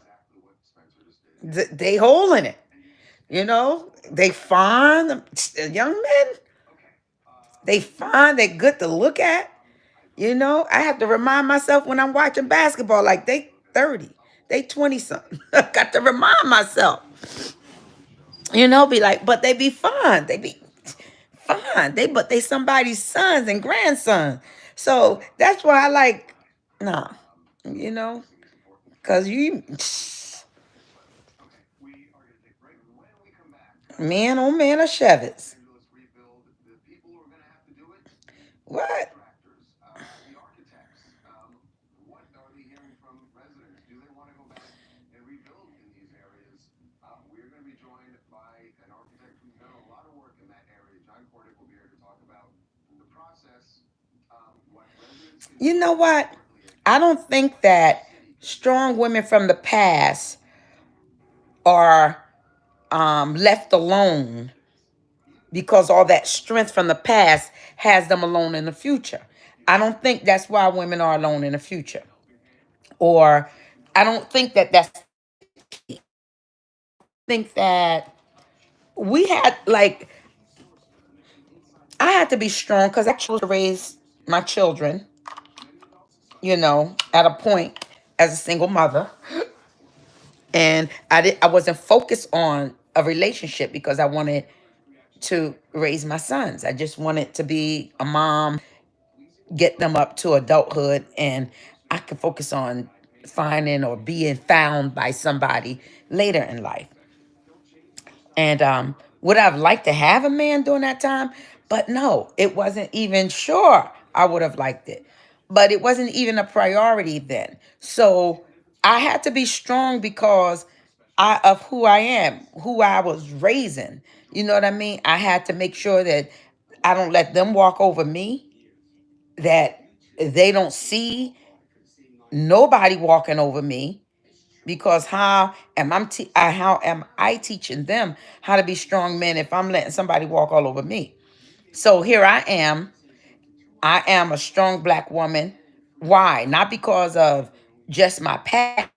They holding it. They fine. Young men, they fine. They good to look at. I have to remind myself when I'm watching basketball, like they 30, they 20 something. I got to remind myself, be like, but they be fine. They be fine. But they somebody's sons and grandsons. So that's why I like, nah, you know, cause you, man on man or Chevys. What? You know what? I don't think that strong women from the past. are left alone because all that strength from the past has them alone in the future. I don't think that's why women are alone in the future. Or I don't think that that's the case. I think that we had, like, I had to be strong because I chose to raise my children, at a point as a single mother. And I wasn't focused on a relationship because I wanted to raise my sons. I just wanted to be a mom, get them up to adulthood, and I could focus on finding or being found by somebody later in life. And would I've liked to have a man during that time? But no, it wasn't even sure I would have liked it. But it wasn't even a priority then. So I had to be strong because of who I am, who I was raising. You know what I mean? I had to make sure that I don't let them walk over me, that they don't see nobody walking over me, because how am I teaching them how to be strong men if I'm letting somebody walk all over me? So here I am. I am a strong black woman. Why? Not because of just my past.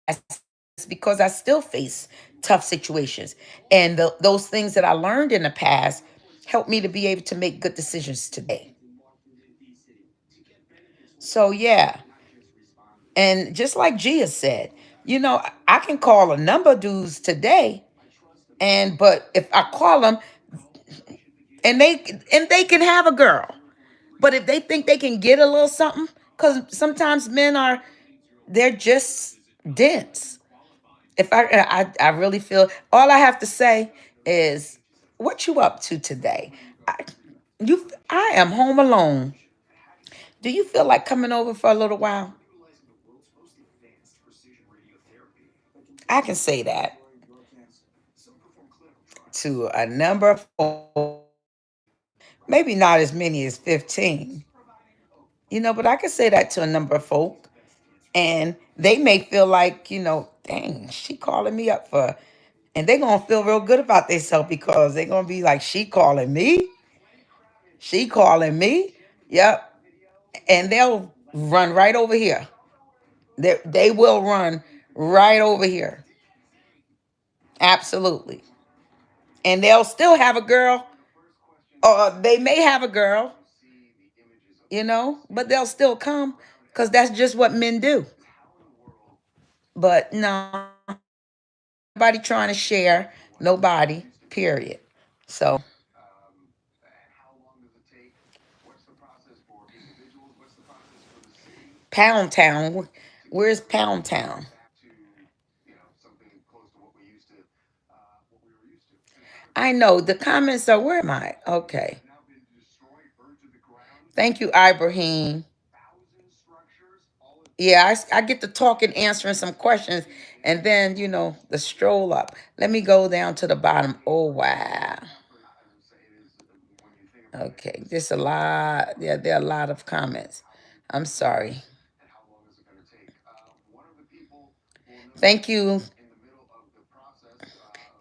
It's because I still face tough situations, and those things that I learned in the past help me to be able to make good decisions today. So yeah, and just like Gia said, I can call a number of dudes today, but if I call them and they can have a girl, but if they think they can get a little something, because sometimes men are, they're just dense. If I really feel, all I have to say is, what you up to today? I am home alone. Do you feel like coming over for a little while? I can say that to a number of folks, maybe not as many as 15, but I can say that to a number of folk. And they may feel like, dang, she calling me up for, and they're going to feel real good about themselves because they're going to be like, she calling me? She calling me? Yep. And they'll run right over here. They will run right over here. Absolutely. And they'll still have a girl, or they may have a girl, but they'll still come because that's just what men do. But no, nobody trying to share, nobody, period. So, Pound Town, where's Pound Town? I know the comments are, where am I? Okay. Thank you, Ibrahim. Yeah, I get to talking, answering some questions, and then, the stroll up. Let me go down to the bottom. Oh, wow. Okay, there's a lot. Yeah, there are a lot of comments. I'm sorry. Thank you.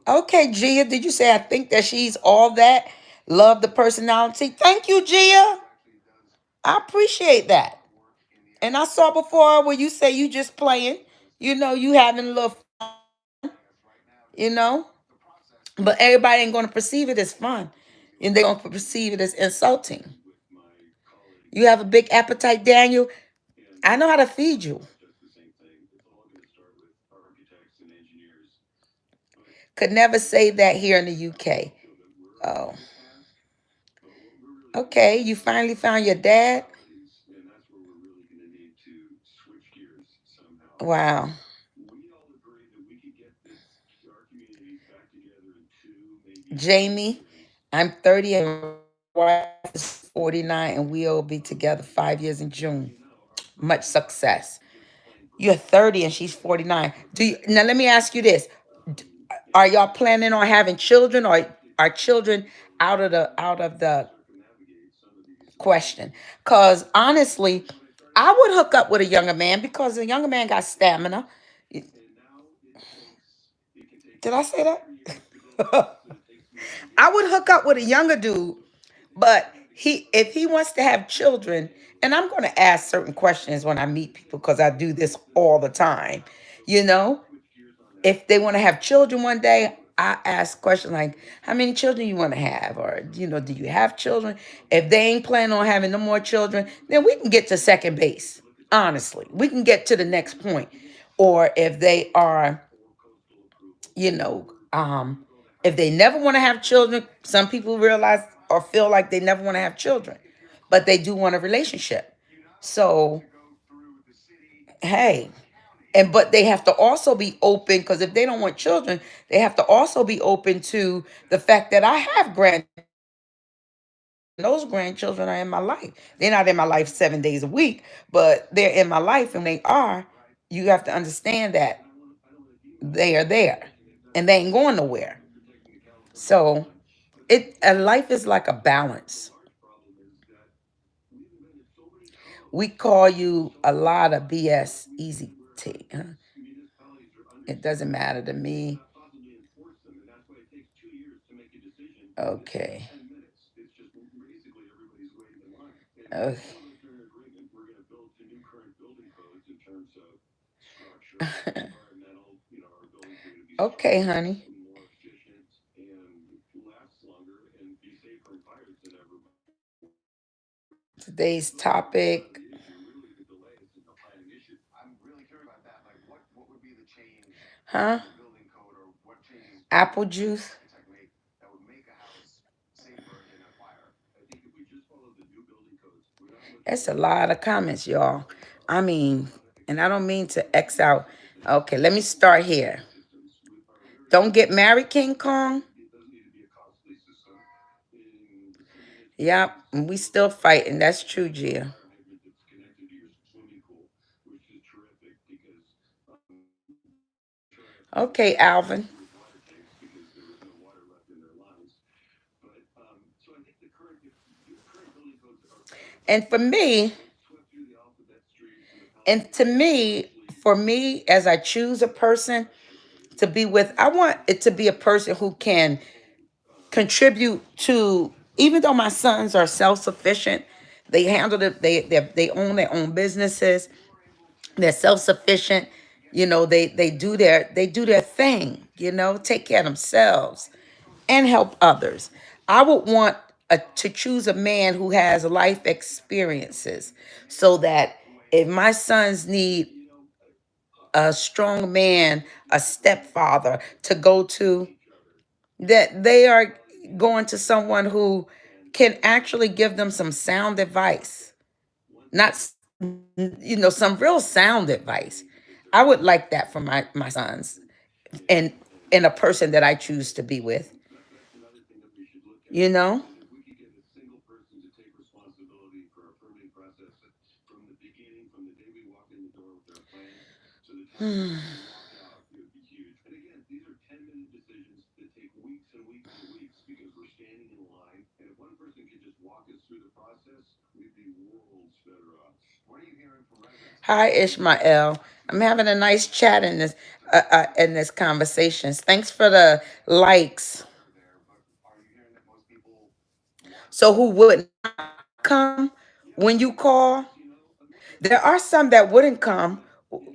Okay, Gia, did you say I think that she's all that? Love the personality. Thank you, Gia. I appreciate that. And I saw before where you say you just playing, you having a little, you know, but everybody ain't going to perceive it as fun. And they're going to perceive it as insulting. You have a big appetite, Daniel. I know how to feed you. Could never say that here in the UK. Oh, okay. You finally found your dad? Wow. Jamie, I'm 30 and my wife is 49, and we'll be together 5 years in June. Much success. You're 30 and she's 49. Now let me ask you this. D- Are y'all planning on having children, or are children out of the question? Cuz honestly, I would hook up with a younger man because a younger man got stamina. Did I say that? I would hook up with a younger dude, but if he wants to have children, and I'm going to ask certain questions when I meet people because I do this all the time, you know, if they want to have children one day, I ask questions like, how many children you want to have? Or, do you have children? If they ain't planning on having no more children, then we can get to second base. Honestly, we can get to the next point. Or if they are, you know, if they never want to have children, some people realize or feel like they never want to have children, but they do want a relationship. So, hey, but they have to also be open because if they don't want children, they have to also be open to the fact that I have grandchildren and those grandchildren are in my life. They're not in my life 7 days a week, but they're in my life. And when they are, you have to understand that they are there and they ain't going nowhere. So life is like a balance. We call you a lot of BS easy tea. Huh? It doesn't matter to me. Okay. Okay. Okay, honey. Today's topic, huh? Apple juice. That's a lot of comments, y'all. I mean, and I don't mean to X out. Okay, let me start here. Don't get married, King Kong. Yep, and we still fighting. That's true, Gia. Okay, Alvin. And for me, and to me, for me, as I choose a person to be with, I want it to be a person who can contribute to, even though my sons are self-sufficient, they handle it, they own their own businesses, they're self-sufficient, they do their thing, take care of themselves and help others. I would want to choose a man who has life experiences so that if my sons need a strong man, a stepfather to go to, that they are going to someone who can actually give them some sound advice, not some real sound advice. I would like that for my sons and a person that I choose to be with, you know. Hmm. Hi, Ishmael. I'm having a nice chat in this conversations. Thanks for the likes. So who would not come when you call? There are some that wouldn't come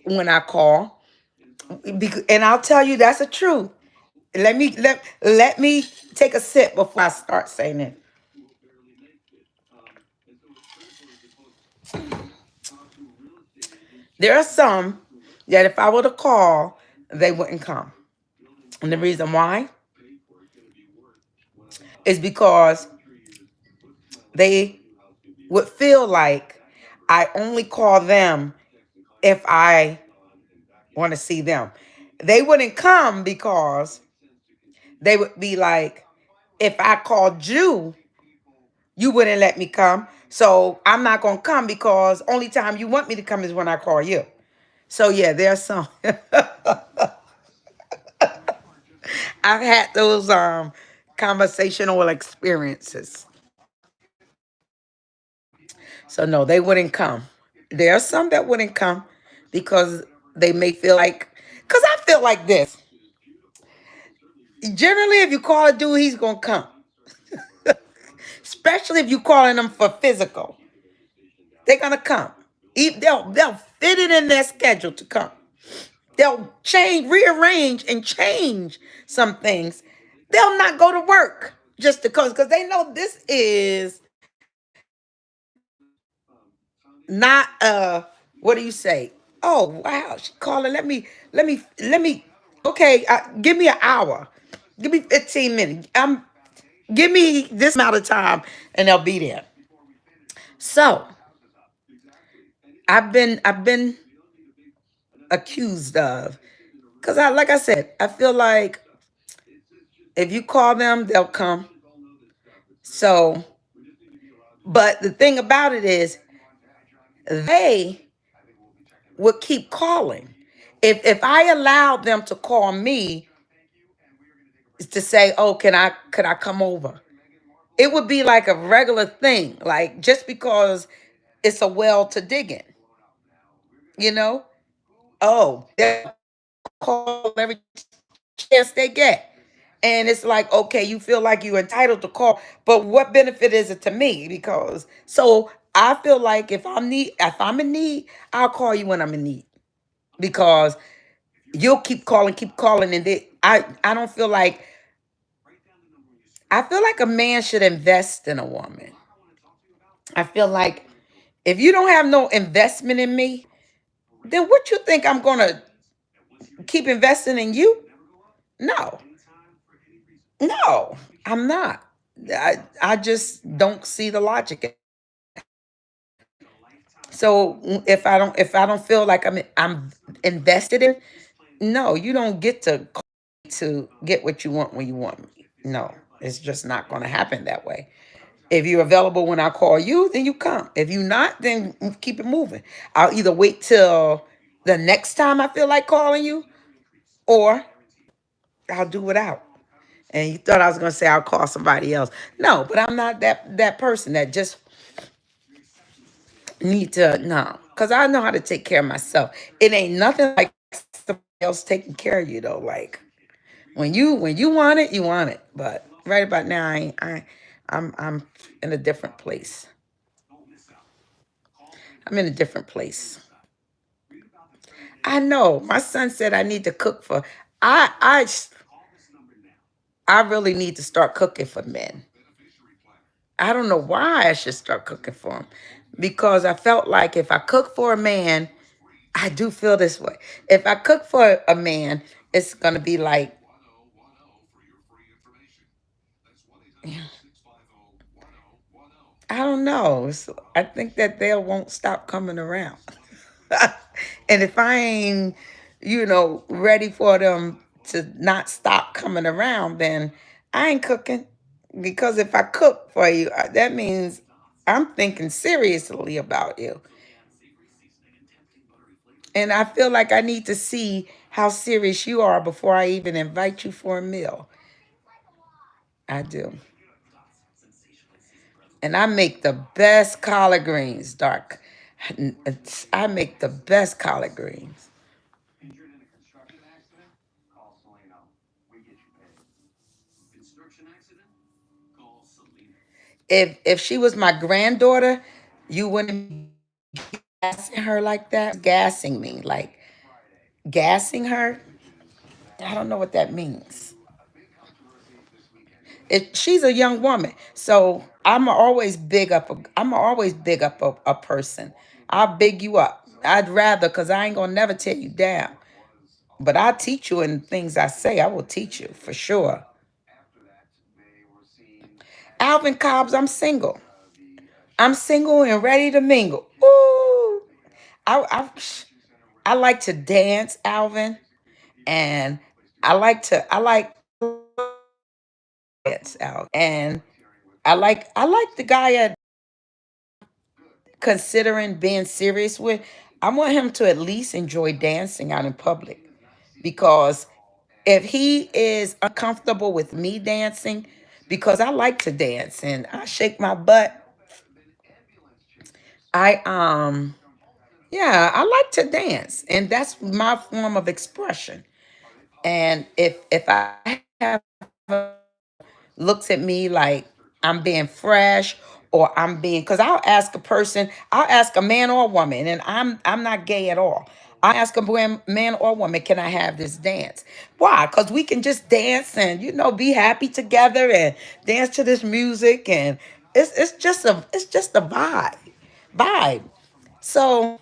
when I call, and I'll tell you that's the truth. Let me take a sip before I start saying it. There are some that if I were to call, they wouldn't come. And the reason why is because they would feel like I only call them if I want to see them. They wouldn't come because they would be like, if I called you, you wouldn't let me come. So I'm not going to come because only time you want me to come is when I call you. So yeah, there's some. I've had those conversational experiences. So no, they wouldn't come. There are some that wouldn't come because they may feel like, because I feel like this. Generally, if you call a dude, he's gonna come. Especially if you calling them for physical, they're gonna come. They'll fit it in their schedule to come. They'll change, rearrange, and change some things. They'll not go to work just because they know this is not what do you say? Oh wow, she calling. Let me. Okay, give me an hour. Give me 15 minutes. Give me this amount of time, and they'll be there. So I've been accused of because like I said, I feel like if you call them, they'll come. So, but the thing about it is, they would keep calling. If I allowed them to call me to say, "Oh, could I come over?" It would be like a regular thing, like just because it's a well to dig in, you know. Oh, they'll call every chance they get. And it's like, okay, you feel like you're entitled to call, but what benefit is it to me? Because so I feel like if I'm in need, I'll call you when I'm in need. Because you'll keep calling, and I don't feel like I feel like a man should invest in a woman. I feel like if you don't have no investment in me, then what you think I'm gonna keep investing in you? No, no, I'm not. I just don't see the logic in it. So if I don't feel like I'm invested in, no, you don't get to call me to get what you want when you want me. No, it's just not going to happen that way. If you're available when I call you, then you come. If you're not, then keep it moving. I'll either wait till the next time I feel like calling you, or I'll do without. And you thought I was gonna say I'll call somebody else. No, but I'm not that person that just need to no, because I know how to take care of myself. It ain't nothing like somebody else taking care of you though. Like when you want it, you want it. But right about now, I ain't, I'm in a different place. I'm in a different place. I know. My son said I need to cook for. I I I really need to start cooking for men. I don't know why I should start cooking for him, because I felt like if I cook for a man, I do feel this way. If I cook for a man, it's gonna be like I don't know. I think that they won't stop coming around. And if I ain't, ready for them to not stop coming around, then I ain't cooking. Because if I cook for you, that means I'm thinking seriously about you. And I feel like I need to see how serious you are before I even invite you for a meal. I do. And I make the best collard greens, dark. I make the best collard greens. If she was my granddaughter, you wouldn't be gassing her like that. Gassing me, like gassing her. I don't know what that means. She's a young woman, so I'm always big up a person. I'll big you up. I'd rather, because I ain't gonna never tear you down. But I'll teach you in things I say. I will teach you for sure. Alvin Cobbs, I'm single. I'm single and ready to mingle. Ooh. I, I I like to dance, Alvin, and I like dance, Alvin, and I like the guy at considering being serious with. I want him to at least enjoy dancing out in public, because if he is uncomfortable with me dancing, because I like to dance and I shake my butt, I yeah, I like to dance, and that's my form of expression. And if I have looks at me like I'm being fresh or I'm being, because I'll ask a person, I'll ask a man or a woman, and I'm not gay at all. I ask a man or woman, can I have this dance? Why? Because we can just dance and be happy together and dance to this music, and it's just a vibe. So,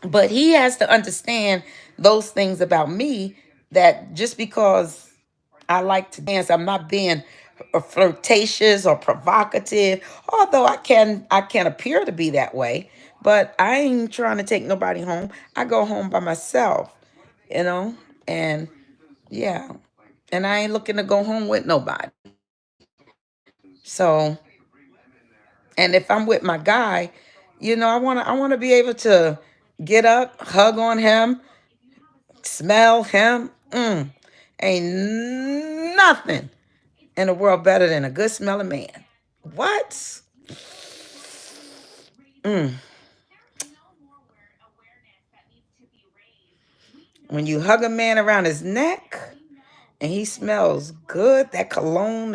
but he has to understand those things about me, that just because I like to dance, I'm not being flirtatious or provocative. Although I can appear to be that way, but I ain't trying to take nobody home. I go home by myself, you know, and yeah, and I ain't looking to go home with nobody. So, and if I'm with my guy, I want to be able to get up, hug on him, smell him. Ain't nothing in the world better than a good smelling man. What? Mm. When you hug a man around his neck and he smells good, that cologne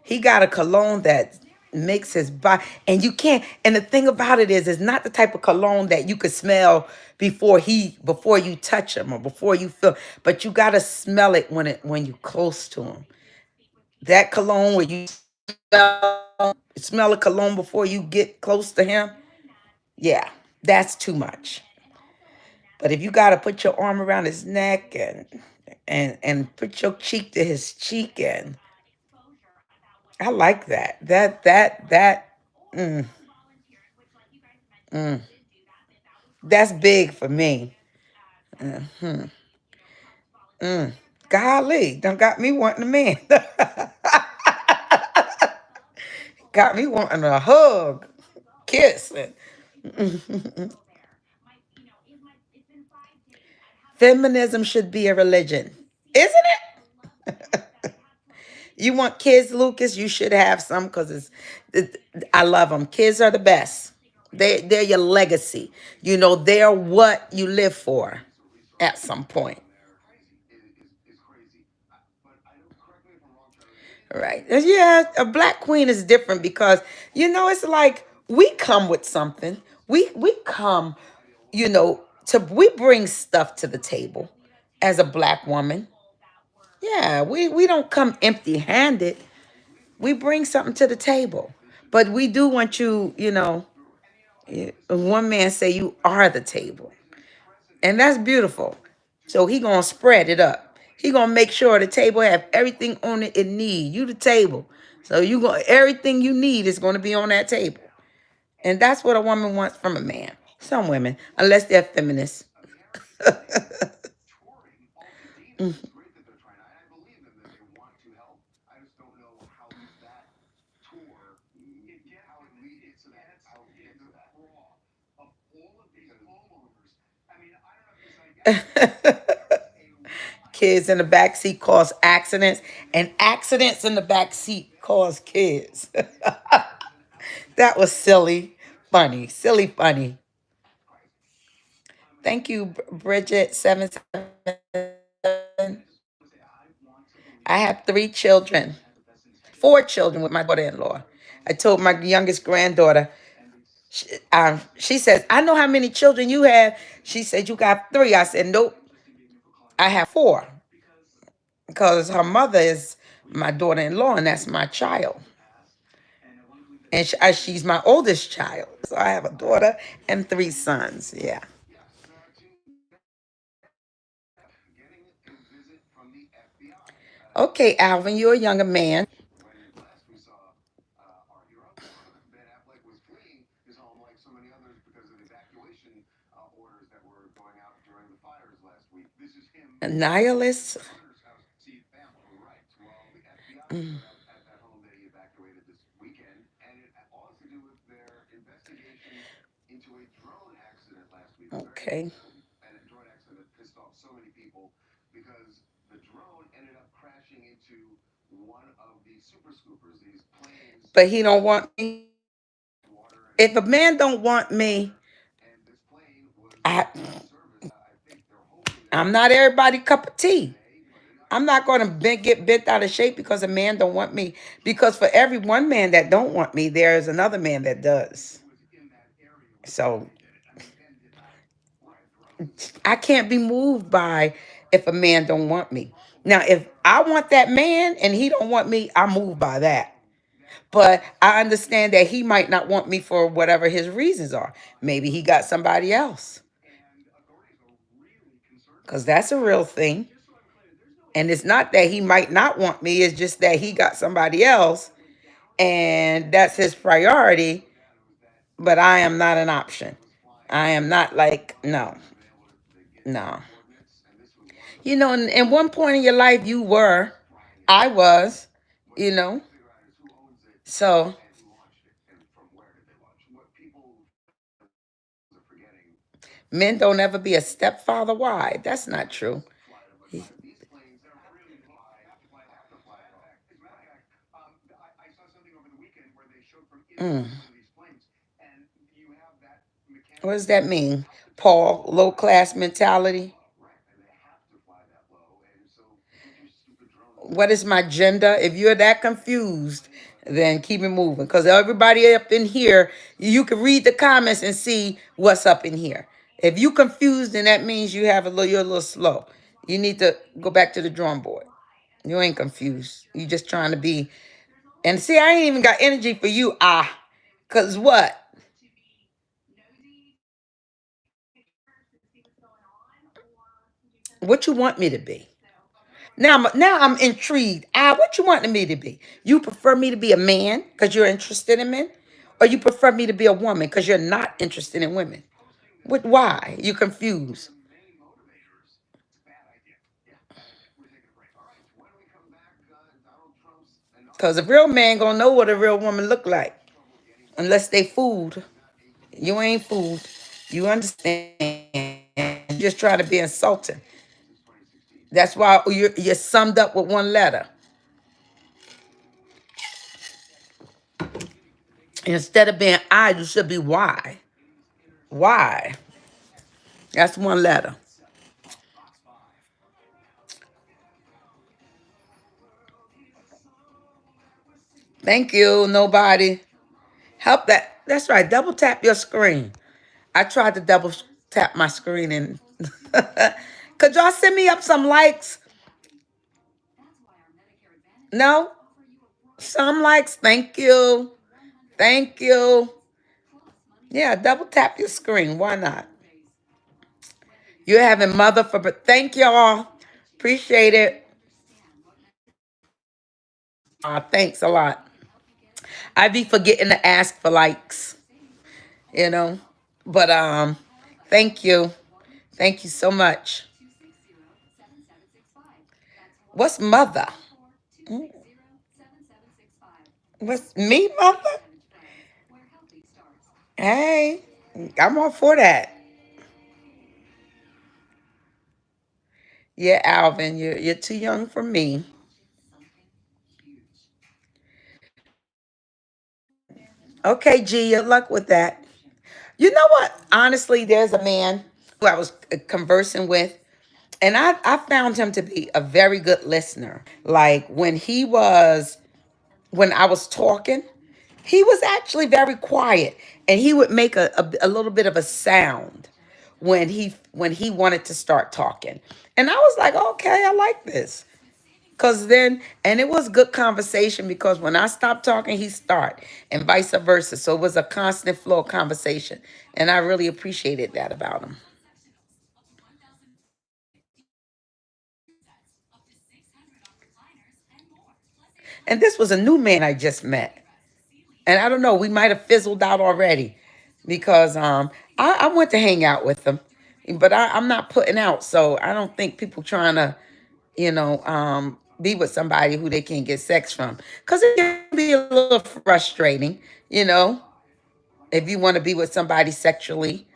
he got a cologne that makes his body, and you can't, and the thing about it is, it's not the type of cologne that you could smell before you touch him or before you feel, but you got to smell it when you're close to him. That cologne where you smell a cologne before you get close to him, yeah, that's too much. But if you got to put your arm around his neck and put your cheek to his cheek, and I like that. Mm, mm, that's big for me. Hmm. Mm. Golly, done got me wanting a man. Got me wanting a hug, kiss. Feminism should be a religion, isn't it? You want kids, Lucas? You should have some, because I love them. Kids are the best. They're your legacy. They're what you live for at some point. Right. Yeah, a black queen is different because it's like we come with something. We come, we bring stuff to the table as a black woman. Yeah, we don't come empty-handed. We bring something to the table. But we do want one man say you are the table. And that's beautiful. So he gonna spread it up. He gonna make sure the table have everything on it need. You the table. So everything you need is gonna be on that table. And that's what a woman wants from a man. Some women, unless they're feminists. Kids in the back seat cause accidents, and accidents in the back seat cause kids. That was silly, funny, silly, funny. Thank you, Bridget 777. I have 3 children, 4 children with my daughter-in-law. I told my youngest granddaughter, she says, I know how many children you have. She said, you got 3. I said, nope, I have 4, because her mother is my daughter-in-law, and that's my child. And she's my oldest child. So I have a daughter and 3 sons. Yeah. Okay, Alvin, you're a younger man. A nihilist. Mm, okay. But he don't want me. If a man don't want me, I I'm not everybody cup of tea. I'm not going to get bent out of shape because a man don't want me. Because for every one man that don't want me, there is another man that does. So I can't be moved by if a man don't want me. Now, if I want that man and he don't want me, I'm moved by that. But I understand that he might not want me for whatever his reasons are. Maybe he got somebody else. Because that's a real thing. And it's not that he might not want me, it's just that he got somebody else and that's his priority, but I am not an option. I am not like, no, no. In one point in your life, you were, I was, you know, so men don't ever be a stepfather. Why? That's not true. Mm. What does that mean? Paul, low class mentality. What is my gender? If you're that confused, then keep it moving. Because everybody up in here, you can read the comments and see what's up in here. If you confused, then that means you're a little slow. You need to go back to the drawing board. You ain't confused. You just trying to be. And see, I ain't even got energy for you. Cause what? What you want me to be? Now I'm intrigued. What you wanting me to be? You prefer me to be a man because you're interested in men, or you prefer me to be a woman because you're not interested in women? Why? You confused? Because a real man gonna know what a real woman look like, unless they fooled. You ain't fooled. You understand? You just try to be insulting. That's why you're summed up with one letter instead of being I. You should be Y. Why? That's one letter. Thank you. Nobody. Help that. That's right. Double tap your screen. I tried to double tap my screen and could y'all send me up some likes? No? Some likes. Thank you. Thank you. Yeah, double tap your screen. Why not? You're having mother for thank y'all. Appreciate it. Thanks a lot. I be forgetting to ask for likes, you know. But thank you. Thank you so much. What's mother? What's me, mother? Hey, I'm all for that. Yeah, Alvin, you're too young for me. Okay, G, good luck with that. You know what? Honestly, there's a man who I was conversing with, and I found him to be a very good listener. Like when I was talking, he was actually very quiet, and he would make a little bit of a sound when he wanted to start talking. And I was like, okay, I like this. Cause then, and it was good conversation because when I stopped talking, he start, and vice versa. So it was a constant flow of conversation, and I really appreciated that about him. And this was a new man I just met, and I don't know, we might have fizzled out already, because I went to hang out with him, but I'm not putting out, so I don't think people trying to be with somebody who they can't get sex from, because it can be a little frustrating, you know. If you want to be with somebody sexually.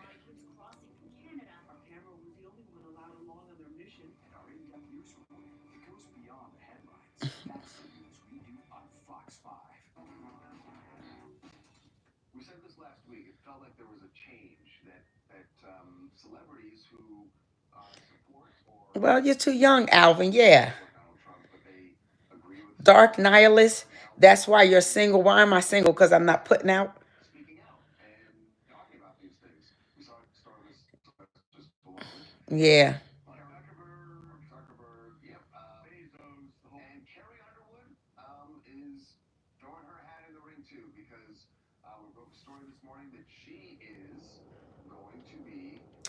Well, you're too young, Alvin. Yeah. Dark nihilist. That's why you're single. Why am I single? Because I'm not putting out. Yeah.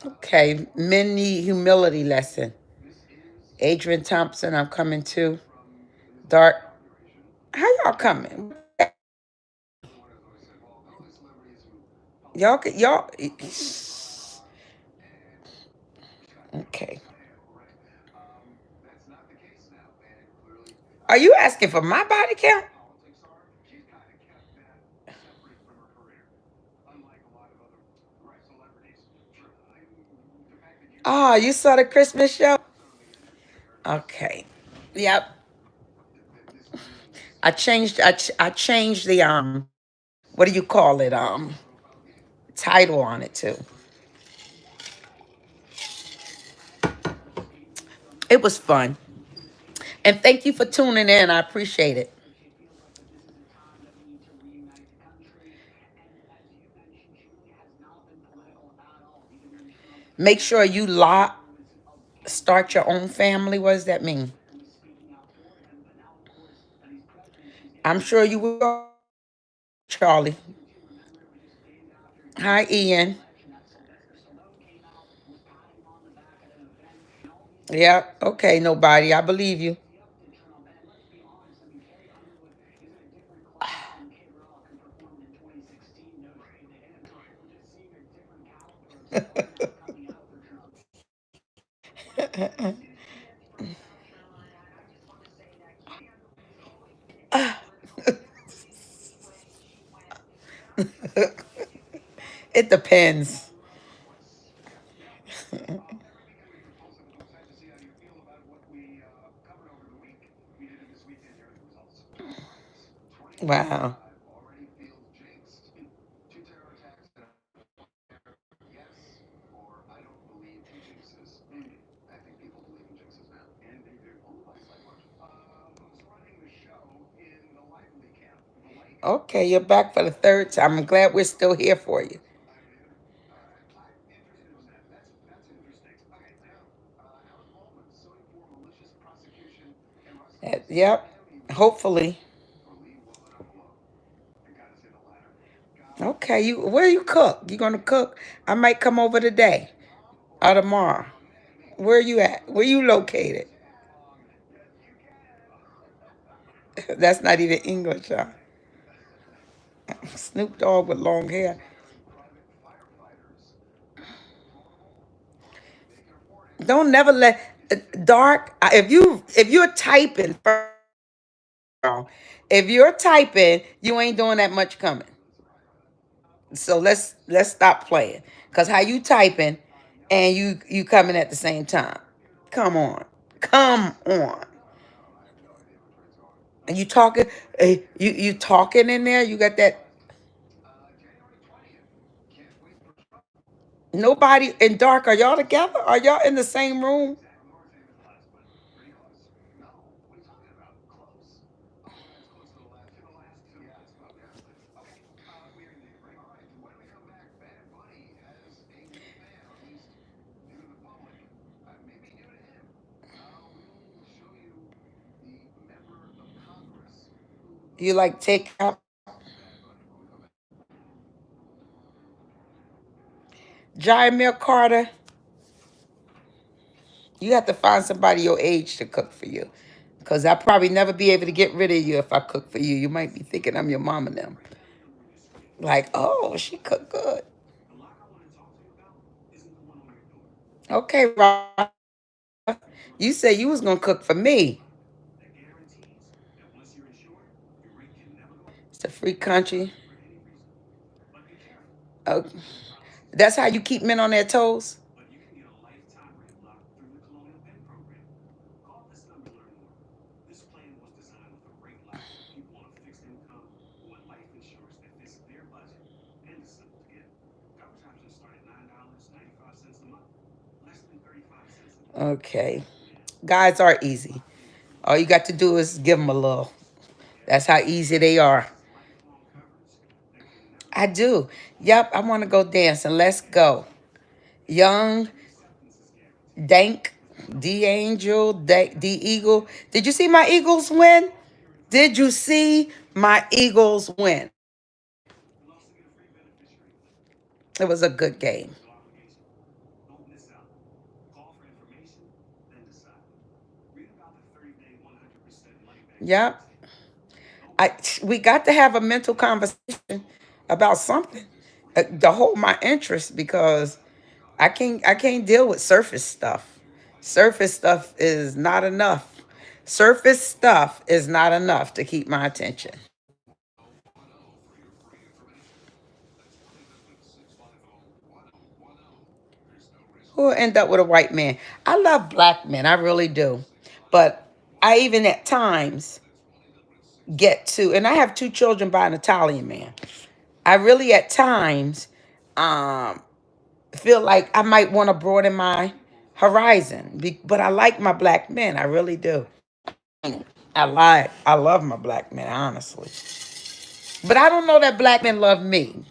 Okay. Men need humility lesson. Adrian Thompson, I'm coming too. Dark. How y'all coming? Y'all. Okay. Are you asking for my body count? Oh, you saw the Christmas show? Okay. Yep. I changed the what do you call it? Title on it too. It was fun. And thank you for tuning in. I appreciate it. Make sure you start your own family. What does that mean? I'm sure you will, Charlie. Hi, Ian. Yeah, okay, nobody. I believe you. It depends. Wow. Okay, you're back for the third time. I'm glad we're still here for you. Yep. Hopefully. Okay, you where you cook? You gonna cook? I might come over today or tomorrow. Where you at? Where you located? That's not even English, huh? Snoop Dogg with long hair. Don't never let dark. If you're typing, if you're typing, you ain't doing that much coming. So let's stop playing. Cause how you typing, and you coming at the same time. Come on, come on. And you talking, you talking in there. You got that. Nobody in dark. Are y'all together? Are y'all in the same room? You like take out Jaimir Carter? You have to find somebody your age to cook for you. Because I'll probably never be able to get rid of you if I cook for you. You might be thinking I'm your mom and them. Like, oh, she cook good. Okay, Rob. You said you was gonna cook for me. It's a free country. Oh, that's how you keep men on their toes. Okay, guys are easy. All you got to do is give them a little. That's how easy they are. I do. Yep, I want to go dancing. Let's go. Young, Dank, D Angel, D Eagle. Did you see my Eagles win? Did you see my Eagles win? It was a good game. Yep. We got to have a mental conversation about something to hold my interest because I can't deal with surface stuff. Surface stuff is not enough. Surface stuff is not enough to keep my attention. Who will end up with a white man? I love black men, I really do. But I even at times get to, and I have two children by an Italian man. I really at times um, feel like I might want to broaden my horizon. But I like my black men. I really do. I love my black men, honestly. But I don't know that black men love me.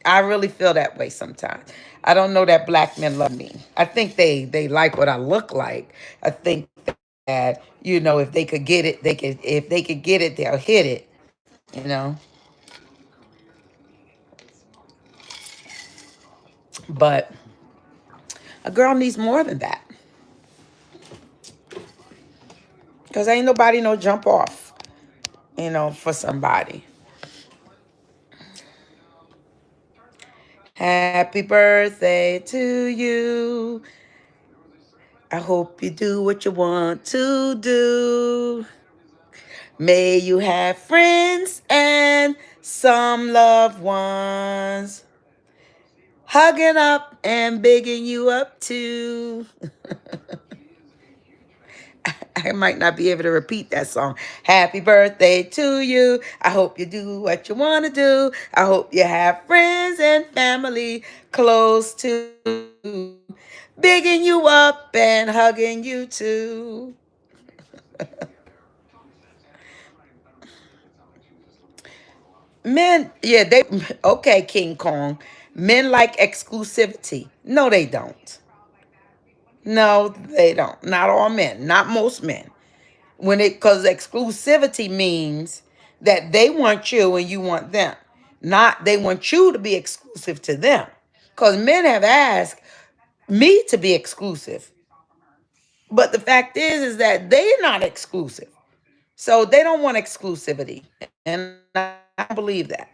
I really feel that way sometimes. I don't know that black men love me. I think they like what I look like. I think that if they could get it, they could. If they could get it, they'll hit it. You know. But a girl needs more than that because ain't nobody no jump off. For somebody. Happy birthday to you. I hope you do what you want to do. May you have friends and some loved ones hugging up and bigging you up too. I might not be able to repeat that song. Happy birthday to you. I hope you do what you want to do. I hope you have friends and family close to you, bigging you up and hugging you too. Men, yeah, okay, King Kong. Men like exclusivity. No, they don't. No, they don't. Not all men, not most men. Because exclusivity means that they want you and you want them, not they want you to be exclusive to them. Because men have asked me to be exclusive, but the fact is that they're not exclusive, so they don't want exclusivity, and I believe that.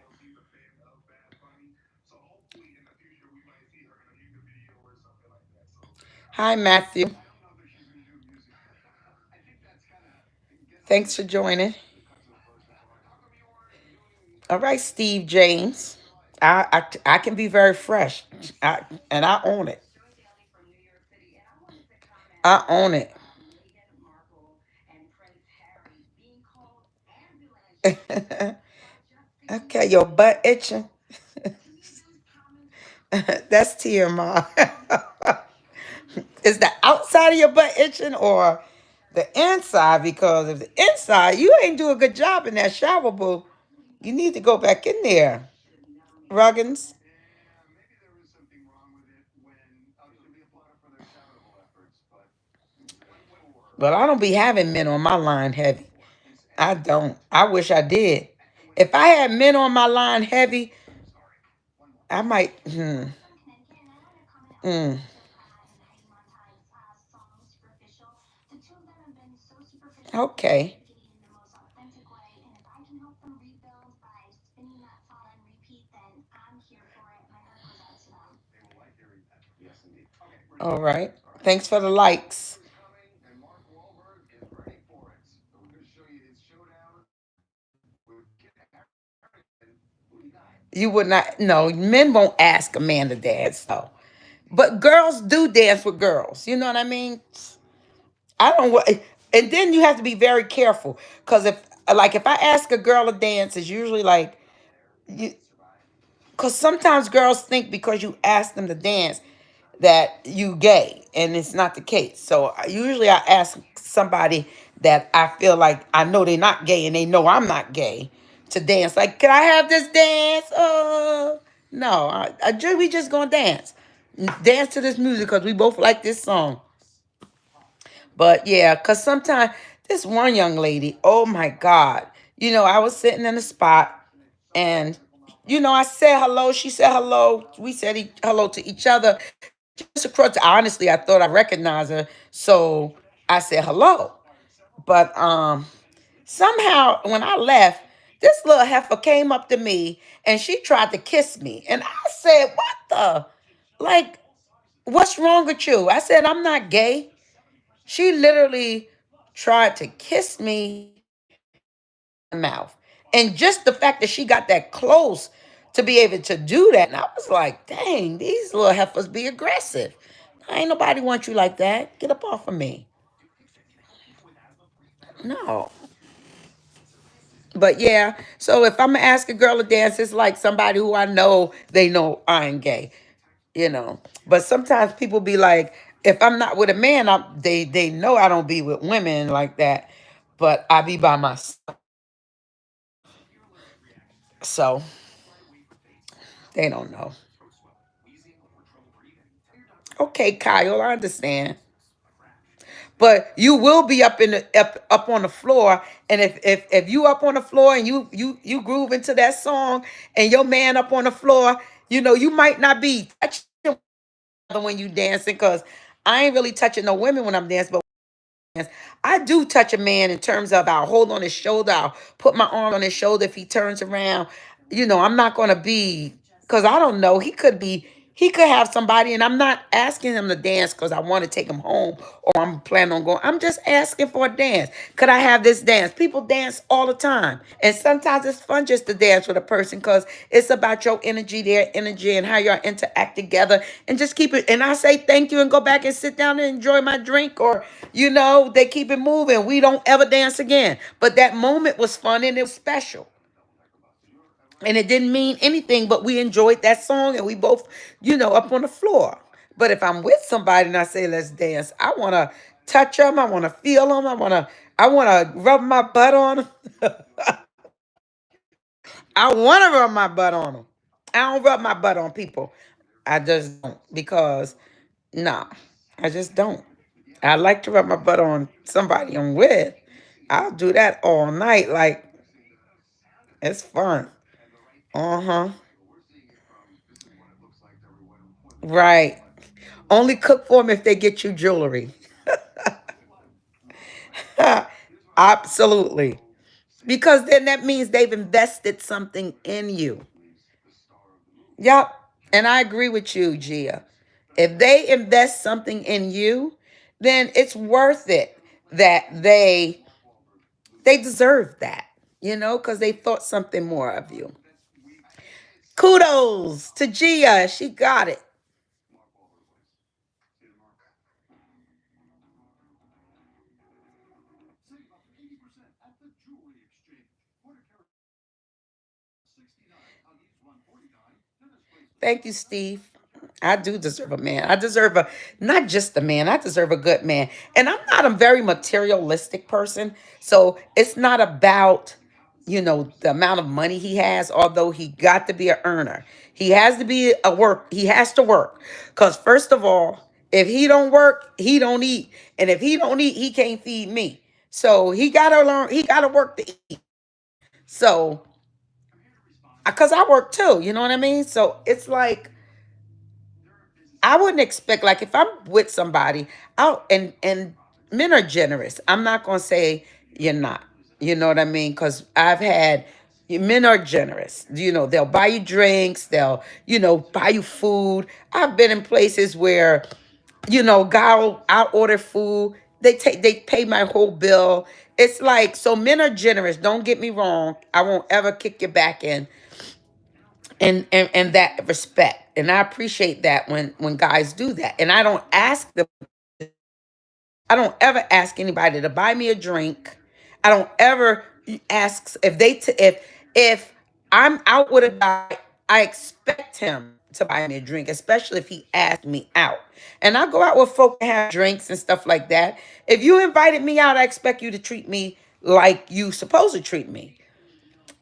Hi, Matthew. Thanks for joining. All right, Steve James. I can be very fresh, and I own it. I own it. Okay, your butt itching. That's TMI. Is the outside of your butt itching or the inside? Because if the inside, you ain't do a good job in that shower, boo. You need to go back in there, Ruggins. But I don't be having men on my line heavy. I don't. I wish I did. If I had men on my line heavy, I might. Mm. Okay. All right. Thanks for the likes. You would not. No, men won't ask a man to dance, though. But girls do dance with girls. You know what I mean? I don't want. And then you have to be very careful because if I ask a girl to dance, it's usually like you. Because sometimes girls think because you ask them to dance that you gay, and it's not the case. So usually I ask somebody that I feel like I know they're not gay and they know I'm not gay to dance. Like, can I have this dance? No, we just gonna dance to this music because we both like this song. But yeah, because sometimes this one young lady, oh my God, I was sitting in a spot and, I said hello. She said hello. We said hello to each other. Just across, honestly, I thought I recognized her. So I said hello. But somehow when I left, this little heifer came up to me and she tried to kiss me. And I said, what the? Like, what's wrong with you? I said, I'm not gay. She literally tried to kiss me in my mouth. And just the fact that she got that close to be able to do that, and I was like, dang, these little heifers be aggressive. Ain't nobody want you like that. Get up off of me. No. But yeah, so if I'm gonna ask a girl to dance, it's like somebody who I know they know I ain't gay, you know. But sometimes people be like, if I'm not with a man, they know I don't be with women like that, but I be by myself. So they don't know. Okay, Kyle, I understand. But you will be up on the floor, and if you up on the floor and you groove into that song, and your man up on the floor, you might not be touching when you dancing, because I ain't really touching no women when I'm dancing, but I do touch a man in terms of I'll hold on his shoulder, I'll put my arm on his shoulder if he turns around. I'm not gonna be, because I don't know. He could have somebody, and I'm not asking him to dance because I want to take him home or I'm planning on going. I'm just asking for a dance. Could I have this dance? People dance all the time. And sometimes it's fun just to dance with a person because it's about your energy, their energy, and how y'all interact together. And just keep it. And I say thank you and go back and sit down and enjoy my drink. Or, they keep it moving. We don't ever dance again. But that moment was fun and it was special. And it didn't mean anything, but we enjoyed that song and we both, up on the floor. But if I'm with somebody and I say let's dance, I want to touch them, I want to feel them, I want to rub my butt on them. I want to rub my butt on them. I don't rub my butt on people. I just don't, because nah, I just don't. I like to rub my butt on somebody I'm with. I'll do that all night. Like, it's fun. Uh-huh. Right. Only cook for them if they get you jewelry. Absolutely. Because then that means they've invested something in you. Yep. And I agree with you, Gia. If they invest something in you, then it's worth it that they deserve that, because they thought something more of you. Kudos to Gia. She got it. Thank you, Steve. I do deserve a man. I deserve not just a man, I deserve a good man. And I'm not a very materialistic person. So it's not about, the amount of money he has, although he got to be an earner. He has to work. Because first of all, if he don't work, he don't eat. And if he don't eat, he can't feed me. So he gotta learn, he gotta work to eat. So because I work too, you know what I mean? So it's like I wouldn't expect, like, if I'm with somebody out, and men are generous. I'm not gonna say you're not. You know what I mean? Because I've had men are generous. They'll buy you drinks. They'll buy you food. I've been in places where God, I'll order food. They pay my whole bill. It's like, so men are generous. Don't get me wrong. I won't ever kick your back in, and that respect, and I appreciate that when guys do that, and I don't ever ask anybody to buy me a drink. I don't ever ask if I'm out with a guy, I expect him to buy me a drink, especially if he asked me out. And I go out with folk and have drinks and stuff like that. If you invited me out, I expect you to treat me like you supposed to treat me.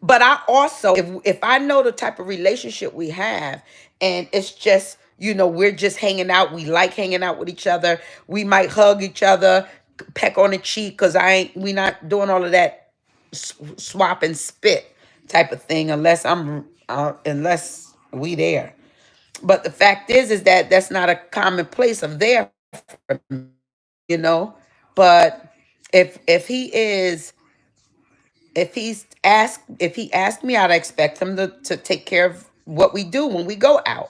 But I also, if I know the type of relationship we have, and it's just, we're just hanging out, we like hanging out with each other, we might hug each other, peck on the cheek, because we not doing all of that swap and spit type of thing, unless we there. But the fact is that that's not a commonplace of there for me, you know. But if he is, if he asked me out, I expect him to take care of what we do when we go out.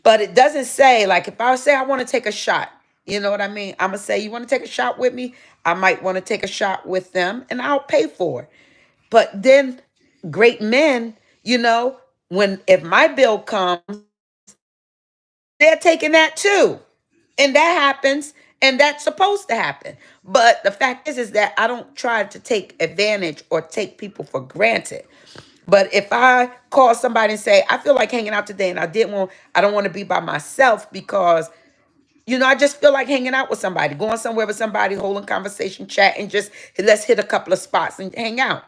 But it doesn't say, like, if I say I want to take a shot, you know what I mean? I'm gonna say, you want to take a shot with me? I might want to take a shot with them, and I'll pay for it. But then, great men, when if my bill comes, they're taking that too. And that happens, and that's supposed to happen. But the fact is that I don't try to take advantage or take people for granted. But if I call somebody and say, I feel like hanging out today and I don't want to be by myself because, I just feel like hanging out with somebody, going somewhere with somebody, holding conversation, chatting, just let's hit a couple of spots and hang out.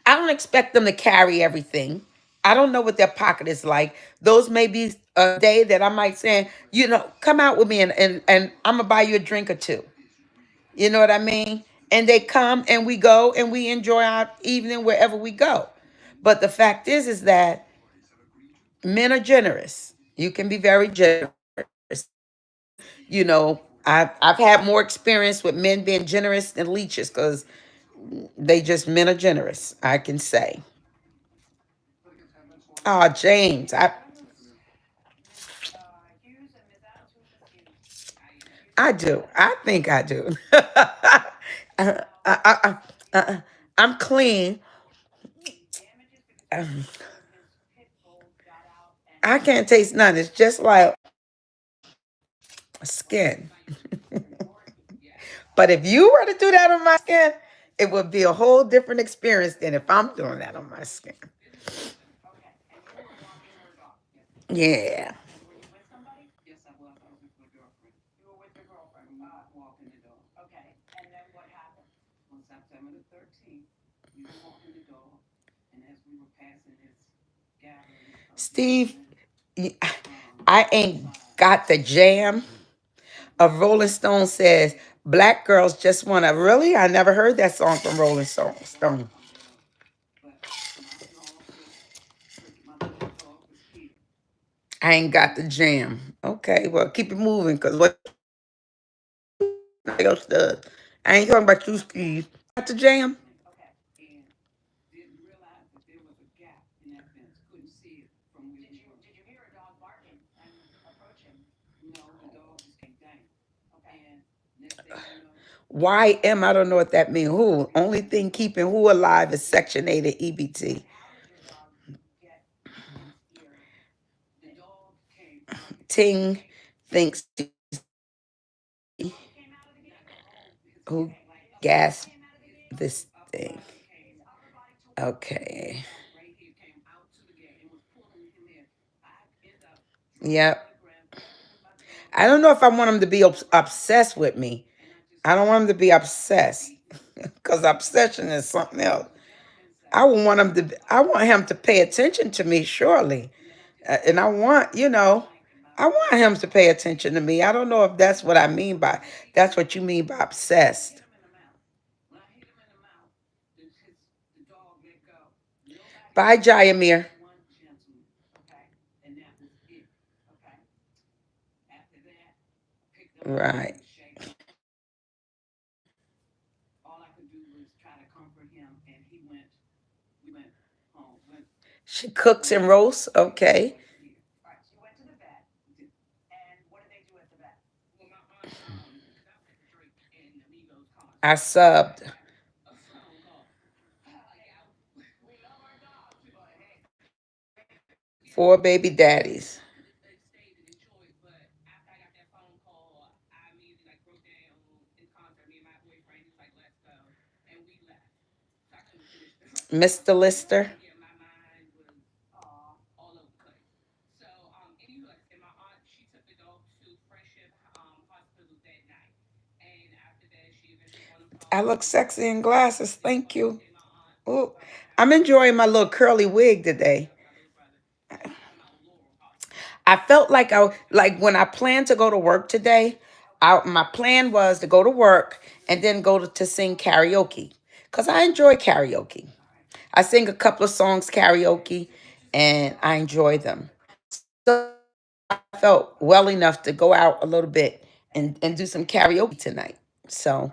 I don't expect them to carry everything. I don't know what their pocket is like. Those may be a day that I might say, come out with me and I'm gonna buy you a drink or two. You know what I mean? And they come and we go and we enjoy our evening wherever we go. But the fact is that men are generous. You can be very generous. I've had more experience with men being generous than leeches because men are generous. I can say. Oh, James, I do. I think I do. I'm clean. I can't taste none. It's just like skin. But if you were to do that on my skin, it would be a whole different experience than if I'm doing that on my skin. Yeah. Steve, I ain't got the jam. A Rolling Stone says, Black girls just want to. Really? I never heard that song from Rolling Stone. I ain't got the jam. Okay, well, keep it moving because what else does? I ain't talking about you, Steve. Got the jam? YM, I don't know what that means. Who? Only thing keeping who alive is Section 8 at EBT. Ting thinks who gasped this thing. Okay. Yep. I don't know if I want him to be obsessed with me. I don't want him to be obsessed because obsession is something else. I want him to pay attention to me, surely. And I want him to pay attention to me. I don't know if that's what you mean by obsessed. Bye, Jayamir. Right. She cooks and roasts. Okay. I subbed 4 baby daddies. Mr. Lister. I look sexy in glasses. Thank you. Ooh, I'm enjoying my little curly wig today. I felt like like when I planned to go to work today, my plan was to go to work and then go to sing karaoke because I enjoy karaoke. I sing a couple of songs karaoke and I enjoy them. So I felt well enough to go out a little bit and do some karaoke tonight. So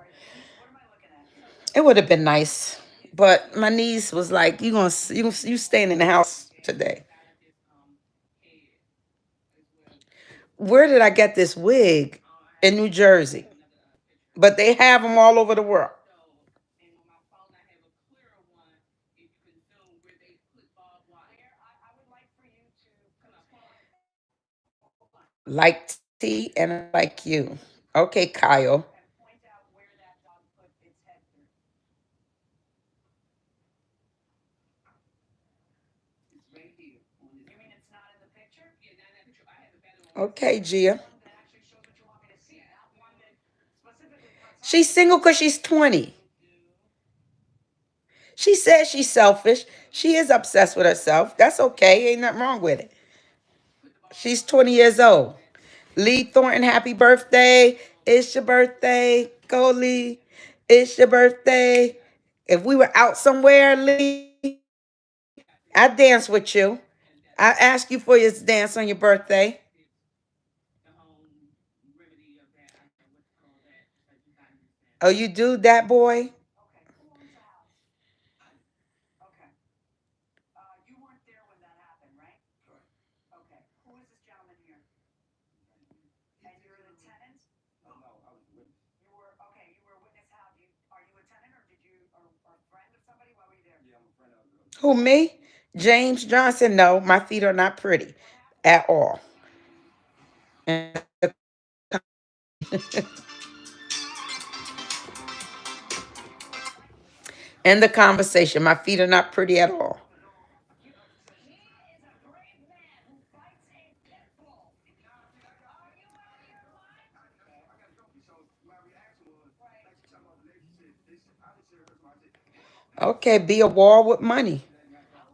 it would have been nice. But my niece was like, you staying in the house today. Where did I get this wig? In New Jersey. But they have them all over the world. Like T and like you. Okay, Kyle. Okay, Gia. She's single because she's 20. She says she's selfish. She is obsessed with herself. That's okay. Ain't nothing wrong with it. She's 20 years old. Lee Thornton, happy birthday. It's your birthday. Go, Lee. It's your birthday. If we were out somewhere, Lee, I'd dance with you. I ask you for your dance on your birthday. Oh, you do that, boy? Who, me? James Johnson? No, my feet are not pretty at all. End the conversation. My feet are not pretty at all. Okay, be a wall with money.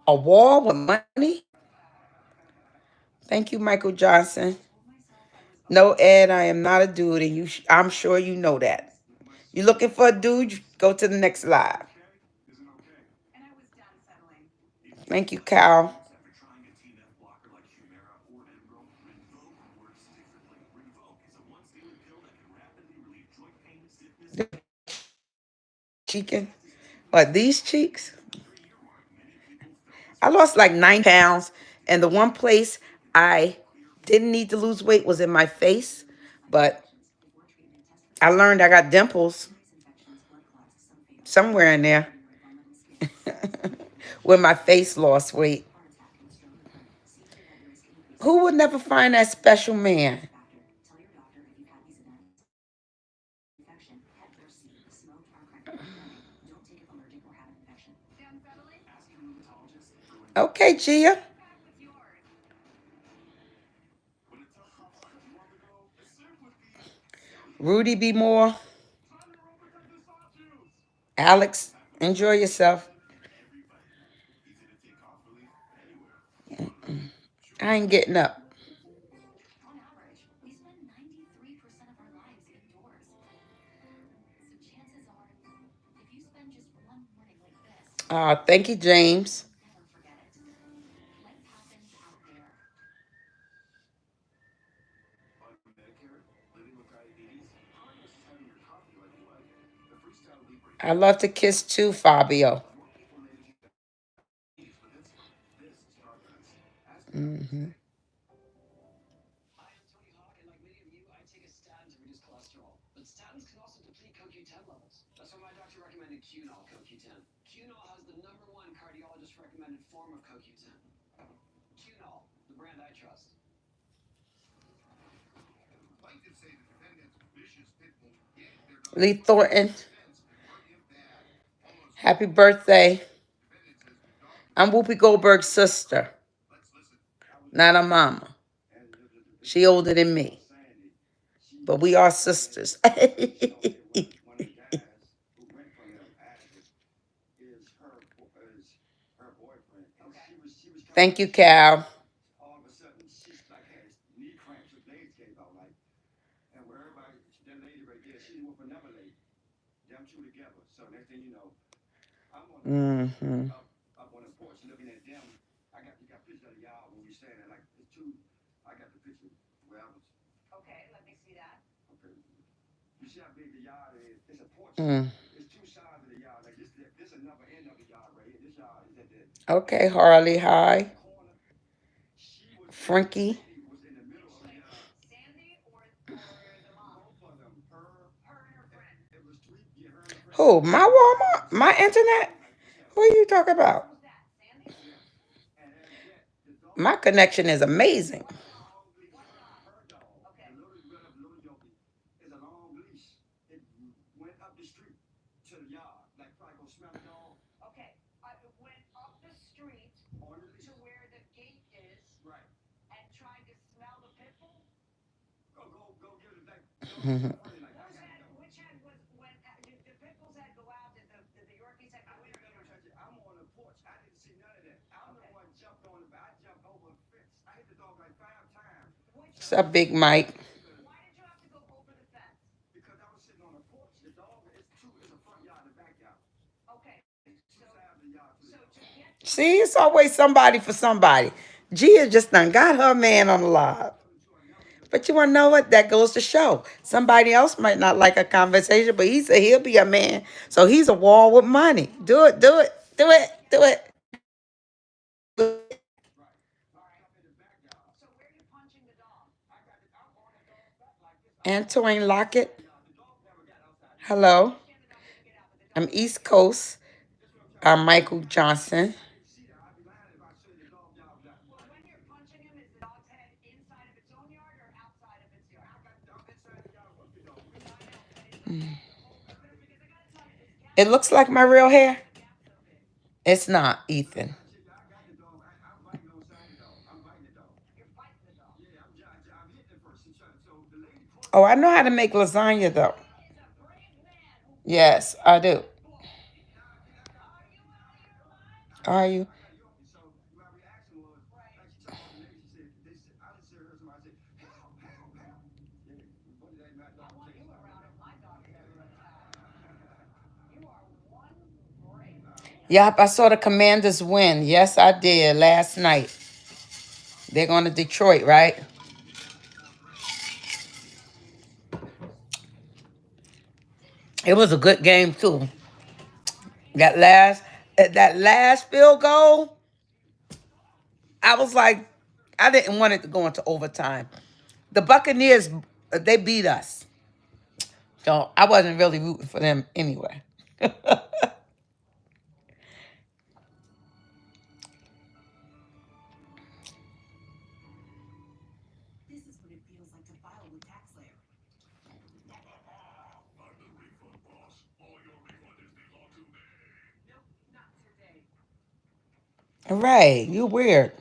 A wall with money? Thank you, Michael Johnson. No, Ed, I am not a dude, and I'm sure you know that. You looking for a dude? Go to the next live. Thank you, Cal. Cheeking. What, these cheeks? I lost like 9 pounds, and the one place I didn't need to lose weight was in my face, but I learned I got dimples somewhere in there when my face lost weight. Who would never find that special man? Okay, Gia. Rudy B. Moore. Alex, enjoy yourself. I ain't getting up. Thank you, James. I love to kiss too, Fabio. Hmm. Lee Thornton, happy birthday. I'm Whoopi Goldberg's sister, not a mama. She older than me. But we are sisters. Thank you, Cal. Mm-hmm. Mm. Okay, Harley. Hi. Frankie. Who? My Walmart? My internet? Who are you talking about? My connection is amazing. Mhm. What's up, Big Mike? See, it's always somebody for somebody. Gia just done got her man on the live. But you want to know what? That goes to show. Somebody else might not like a conversation, but he said he'll be a man. So he's a wall with money. Do it, do it, do it, do it. Antoine Lockett. Hello. I'm East Coast. I'm Michael Johnson. It looks like my real hair. It's not, Ethan. Oh, I know how to make lasagna though. Yes, I do. Are you? Yep, I saw the Commanders win. Yes, I did last night. They're going to Detroit, right? It was a good game too. That last that last field goal, I was like, I didn't want it to go into overtime. The Buccaneers, they beat us, so I wasn't really rooting for them anyway. Right, you weird.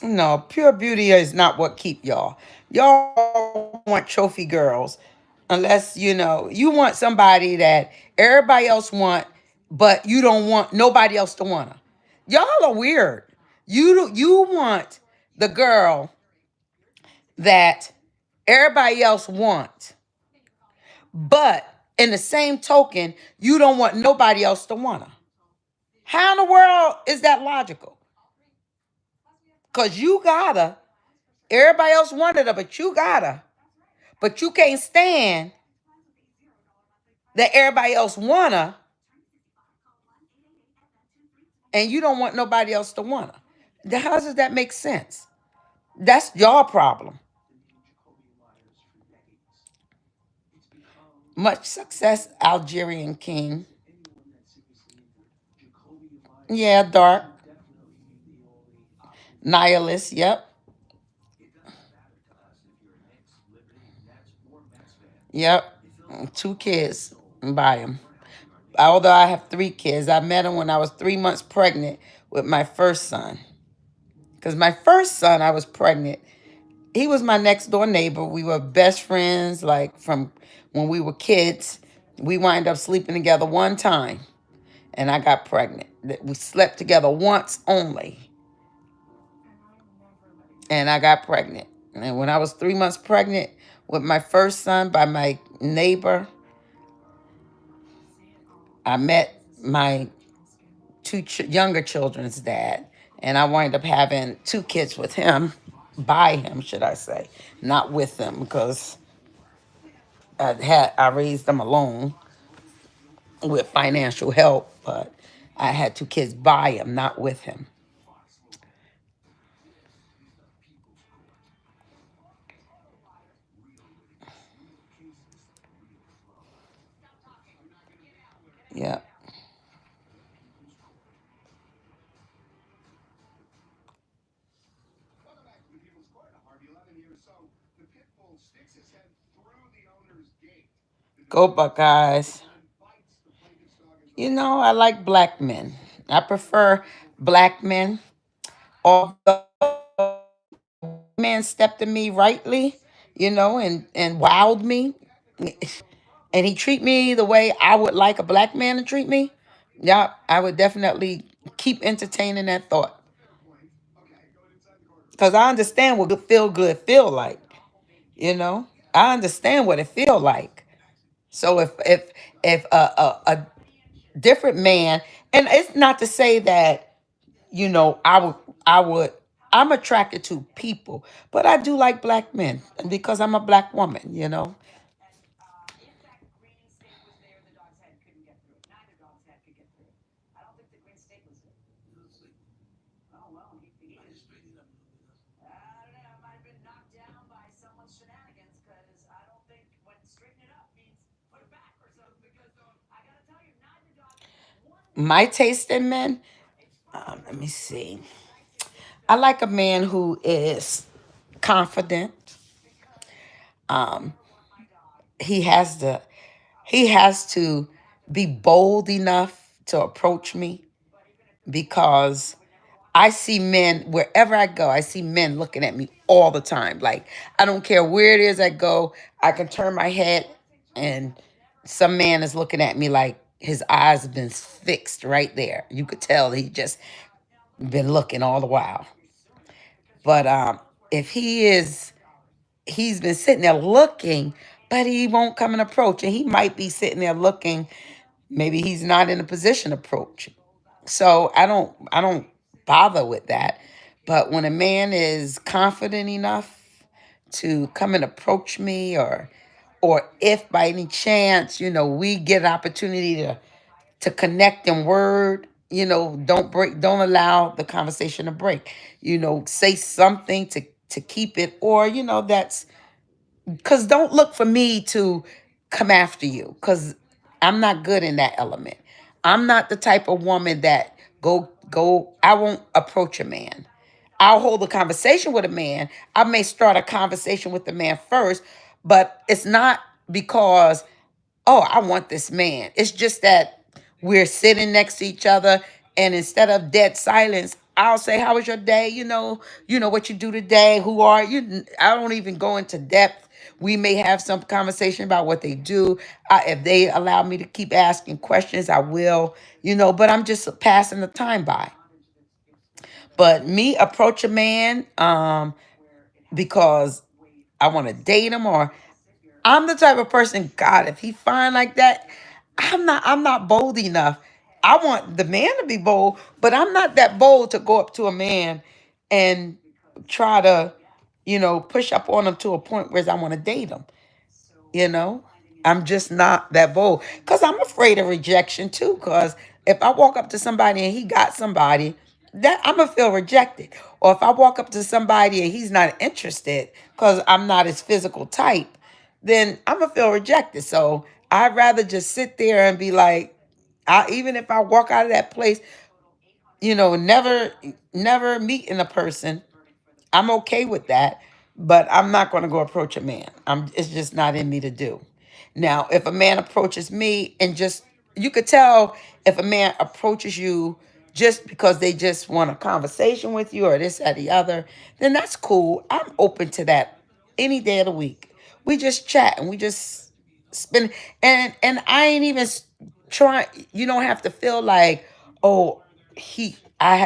No, pure beauty is not what keep y'all. Y'all want trophy girls, unless you want somebody that everybody else want, but you don't want nobody else to want her. Y'all are weird. You want the girl that everybody else want, but in the same token, you don't want nobody else to want her. How in the world is that logical? Cause you got her. Everybody else wanted her, but you got her. But you can't stand that everybody else want her, and you don't want nobody else to want her. How does that make sense? That's your problem. Much success, Algerian king. Yeah, dark. Nihilist, yep. Yep, 2 kids by him. Although I have 3 kids, I met him when I was 3 months pregnant with my first son. Because my first son, I was pregnant. He was my next door neighbor. We were best friends, like from when we were kids. We wind up sleeping together one time, and I got pregnant. We slept together once only, and I got pregnant. And when I was 3 months pregnant with my first son by my neighbor, I met my two younger children's dad, and I wind up having 2 kids with him, by him, should I say, not with him, because I raised them alone with financial help, but I had 2 kids by him, not with him. Yeah. Go Buckeyes. I like black men. I prefer black men. Although man stepped to me rightly, and wowed me, and he treat me the way I would like a black man to treat me, yeah, I would definitely keep entertaining that thought. Because I understand what good feel like, you know? I understand what it feel like. So if a different man, and it's not to say that, I would I'm attracted to people, but I do like black men because I'm a black woman. My taste in men, let me see. I like a man who is confident. Um, he has the he has to be bold enough to approach me, because I see men wherever I go. I see men looking at me all the time. Like, I don't care where it is I go. I can turn my head, and some man is looking at me like his eyes have been fixed right there. You could tell he just been looking all the while. But if he's been sitting there looking, but he won't come and approach, and he might be sitting there looking. Maybe he's not in a position to approach. So I don't bother with that. But when a man is confident enough to come and approach me, or if by any chance, we get an opportunity to connect in word, don't allow the conversation to break. Say something to keep it, or that's because don't look for me to come after you, because I'm not good in that element. I'm not the type of woman that go. I won't approach a man. I'll hold a conversation with a man. I may start a conversation with the man first, but it's not because, oh, I want this man. It's just that we're sitting next to each other, and instead of dead silence, I'll say, "How was your day? What you do today? Who are you?" I don't even go into depth. We may have some conversation about what they do. If they allow me to keep asking questions, I will. But I'm just passing the time by. But me approach a man, because I want to date him, or I'm the type of person, God, if he fine like that, I'm not bold enough. I want the man to be bold, but I'm not that bold to go up to a man and try to, push up on him to a point where I want to date him. You know, I'm just not that bold, because I'm afraid of rejection too. Because if I walk up to somebody and he got somebody, that I'm gonna feel rejected. Or if I walk up to somebody and he's not interested because I'm not his physical type, then I'm gonna feel rejected. So I'd rather just sit there and be like, even if I walk out of that place, never meeting a person, I'm okay with that. But I'm not gonna go approach a man. It's just not in me to do. Now, if a man approaches me and just, you could tell if a man approaches you just because they just want a conversation with you or this, that, the other, then that's cool. I'm open to that any day of the week. We just chat and we just spend, and I ain't even trying. You don't have to feel like, oh,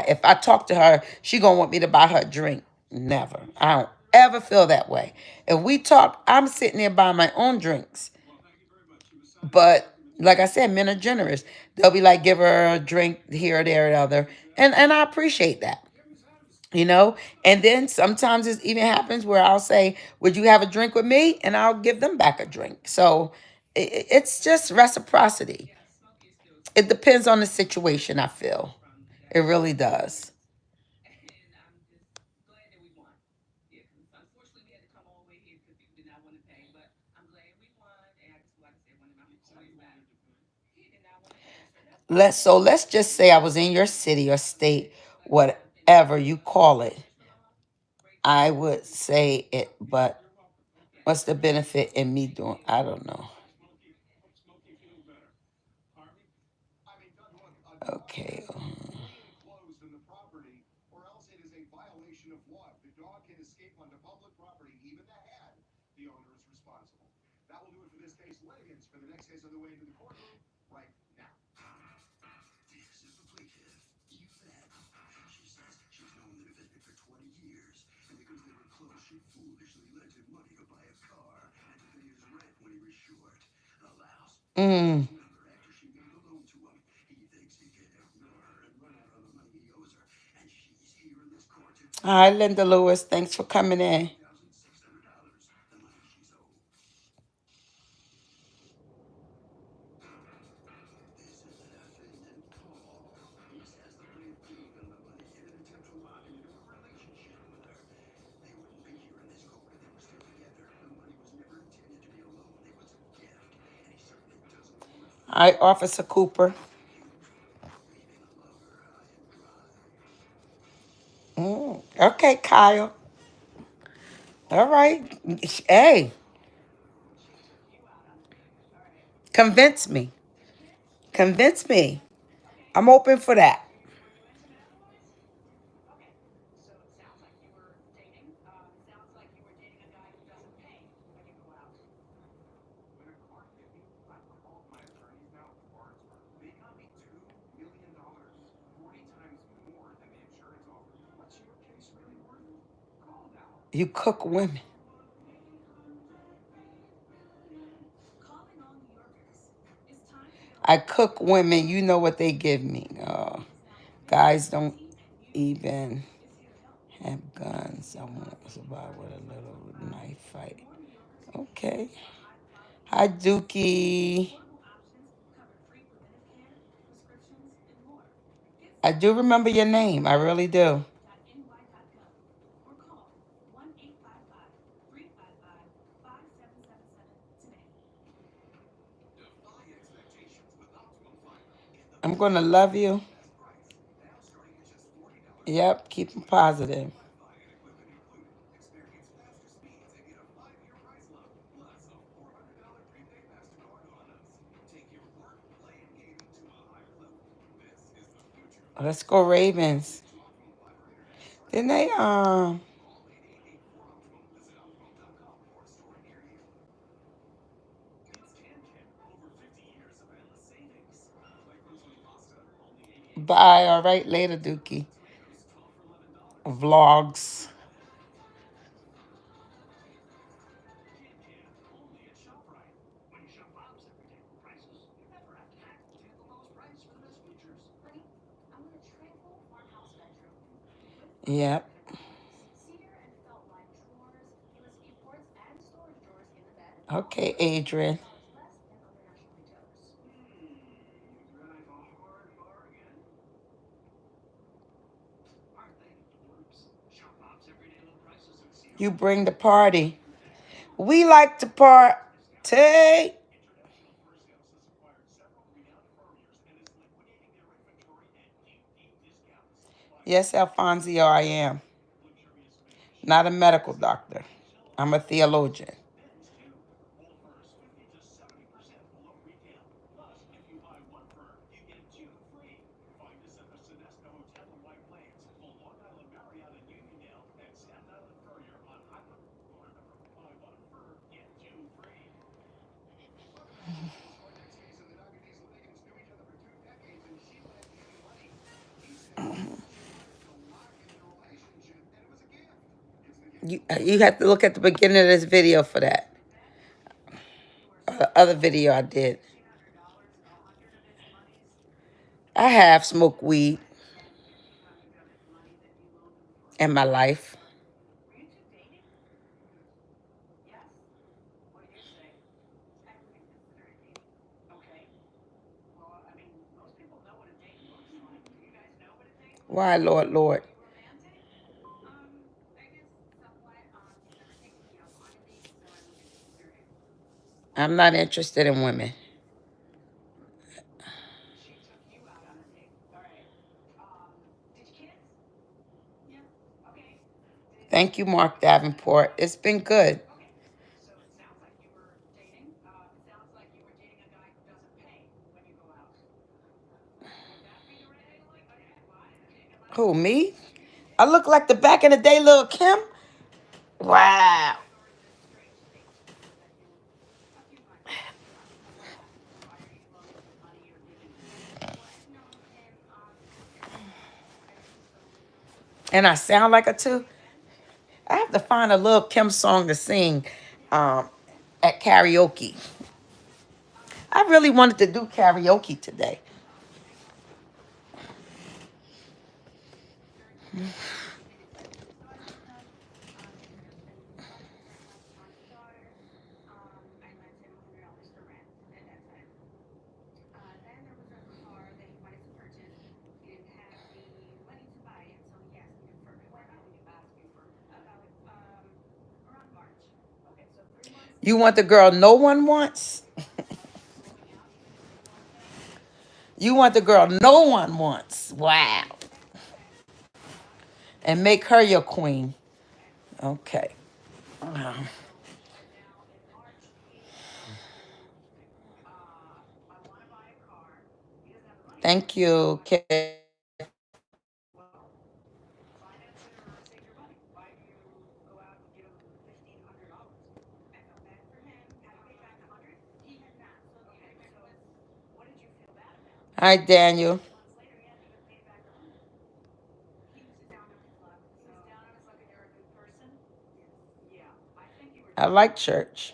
if I talk to her, she gonna want me to buy her a drink. Never. I don't ever feel that way. If we talk, I'm sitting there buying my own drinks. But like I said, men are generous. They'll be like, give her a drink here, there, and other. And I appreciate that, you know? And then sometimes it even happens where I'll say, would you have a drink with me? And I'll give them back a drink. So it's just reciprocity. It depends on the situation, I feel. It really does. Let's just say I was in your city or state, whatever you call it. I would say it, but what's the benefit in me doing? I don't know. Okay. Mm. Hi, Linda Lewis. Thanks for coming in. Hi, Officer Cooper. Okay, Kyle. All right. Hey, convince me. Convince me. I'm open for that. You cook women. I cook women. You know what they give me. Guys don't even have guns. I won't survive with a little knife fight. Okay. Hi, Dookie. I do remember your name. I really do. I'm going to love you. Yep, keep them positive. Let's go Ravens. Didn't they bye. All right, later, Dookie. Vlogs. Yep. Okay, Adrian. You bring the party. We like to party. Yes, Alfonso, I am. Not a medical doctor. I'm a theologian. You have to look at the beginning of this video for that. The other video I did. I have smoked weed in my life. Why, Lord, Lord? I'm not interested in women. Thank you, Mark Davenport. It's been good. Who, me? I look like the back in the day little Kim? Wow. And I sound like her too? I have to find a little Kim song to sing um, at karaoke. I really wanted to do karaoke today. You want the girl no one wants? You want the girl no one wants? Wow. And make her your queen. Okay. Thank you, Kay. Hi, Daniel. I like church.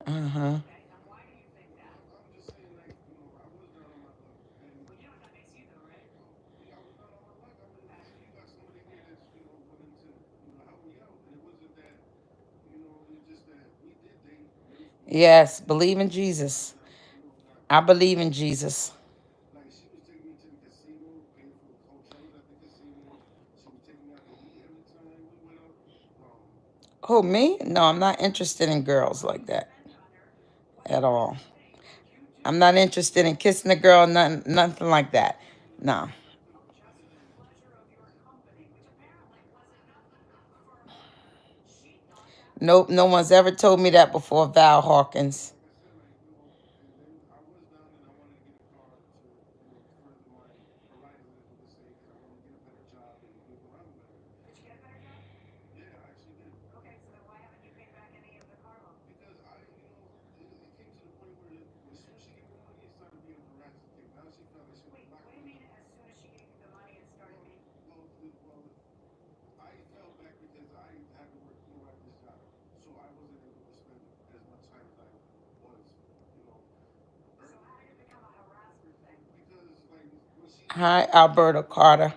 Uh-huh. Yes, believe in Jesus. I believe in Jesus. Who, me? No, I'm not interested in girls like that at all. I'm not interested in kissing a girl, nothing like that. No. Nope, no one's ever told me that before, Val Hawkins. Hi, Alberta Carter.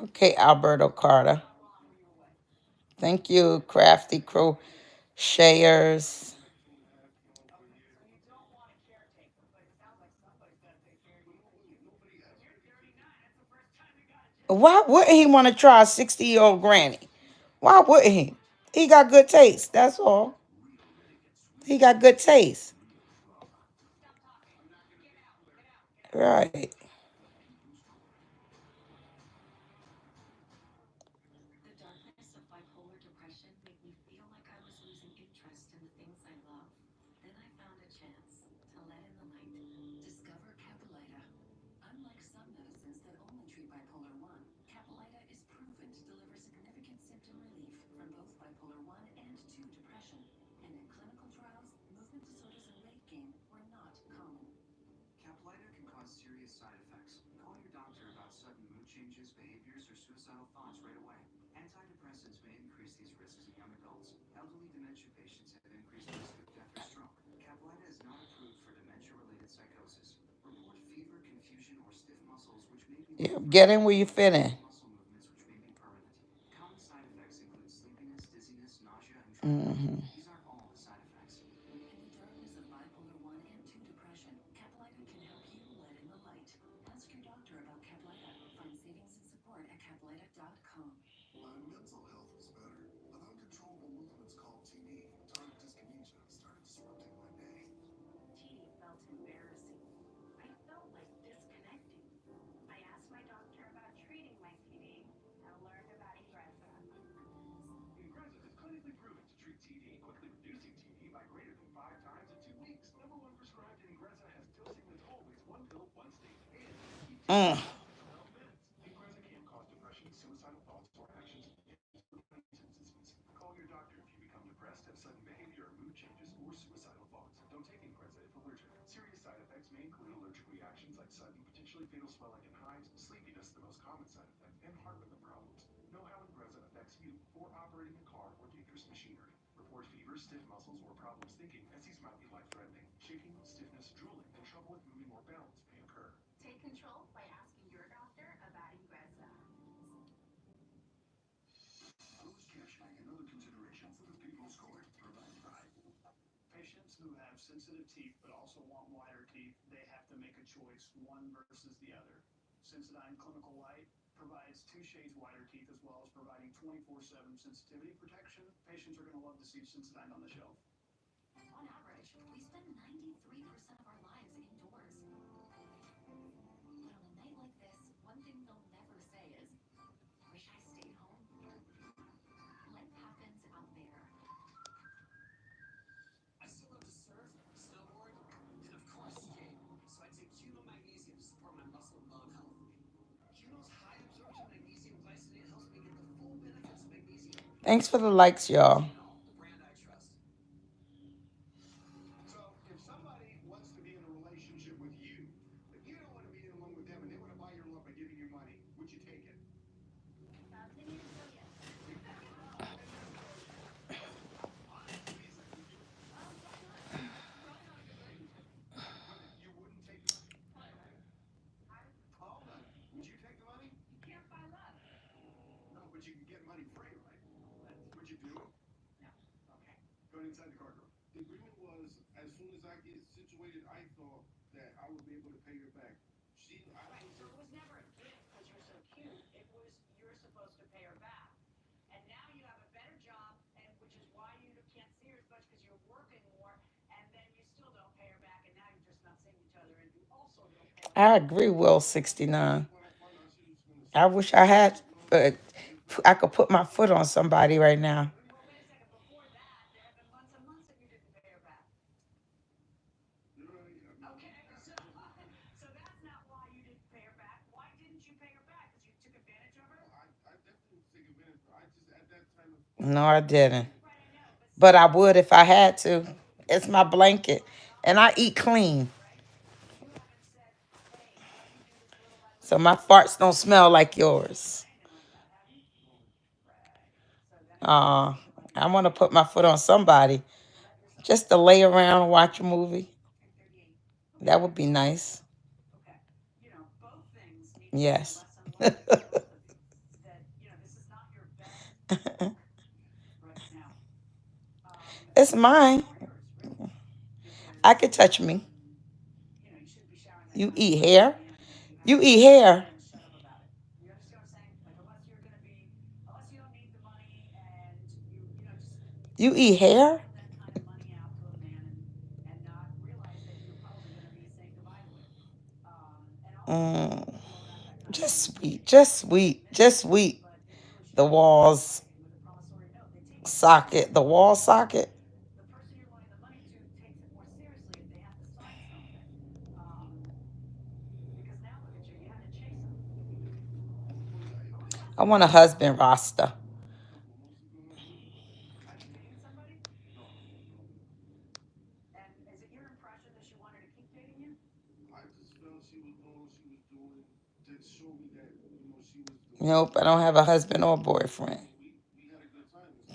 Okay, Alberta Carter. Thank you, Crafty Crocheters. Why wouldn't he want to try a 60-year-old granny? Why wouldn't he? He got good taste. That's all. He got good taste. Right. Yeah, get in where you fit in. Hmm. Mm. Thanks for the likes, y'all. I agree, Will 69. I wish I had, but I could put my foot on somebody right now. No, I didn't. But I would if I had to. It's my blanket. And I eat clean. So my farts don't smell like yours. Uh, I want to put my foot on somebody just to lay around and watch a movie. That would be nice. Yes. It's mine. I could touch me. You eat hair? You eat hair? You eat hair? Mm, just sweet. Just sweet. Just sweet. The walls socket. The wall socket. I want a husband Rasta. Nope, I don't have a husband or boyfriend.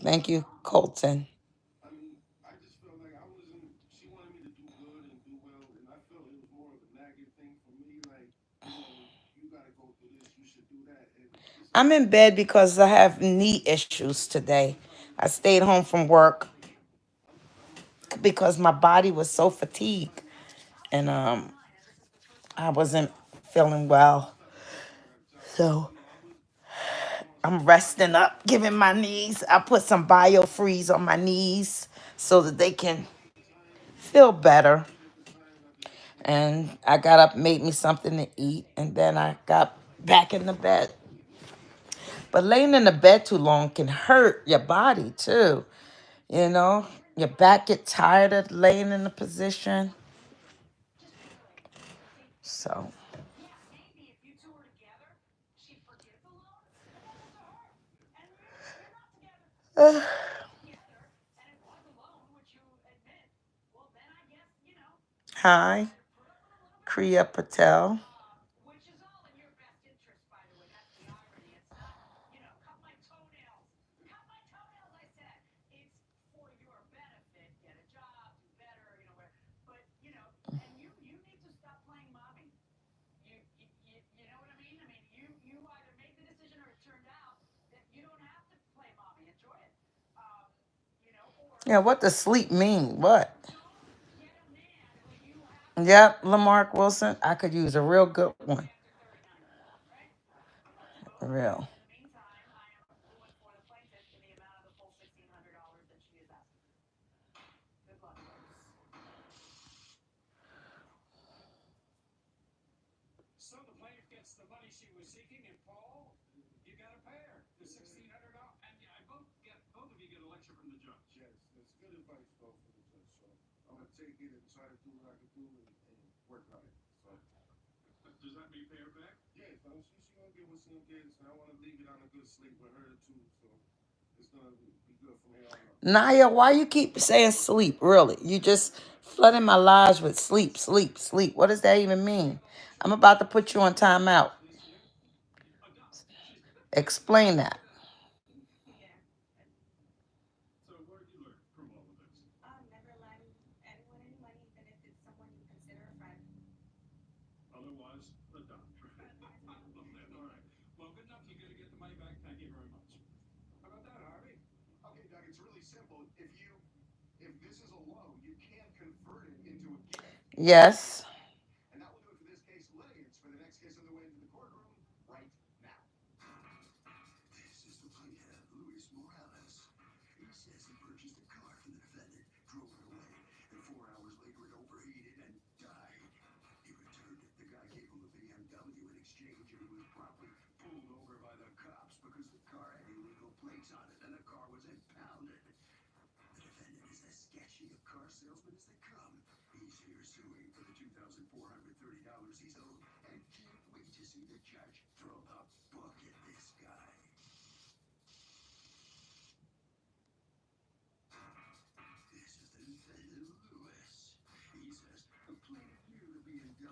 Thank you, Colton. I'm in bed because I have knee issues today. I stayed home from work because my body was so fatigued and I wasn't feeling well. So I'm resting up, giving my knees. I put some biofreeze on my knees so that they can feel better. And I got up, made me something to eat, and then I got back in the bed. But laying in the bed too long can hurt your body too. You know, your back get tired of laying in the position. So, hi, Kriya Patel. Yeah, what does sleep mean? What? Yep, Lamarck Wilson. I could use a real good one. Real. Naya, why you keep saying sleep? Really? You just flooding my lives with sleep, sleep, sleep. What does that even mean? I'm about to put you on timeout. Explain that. Yes.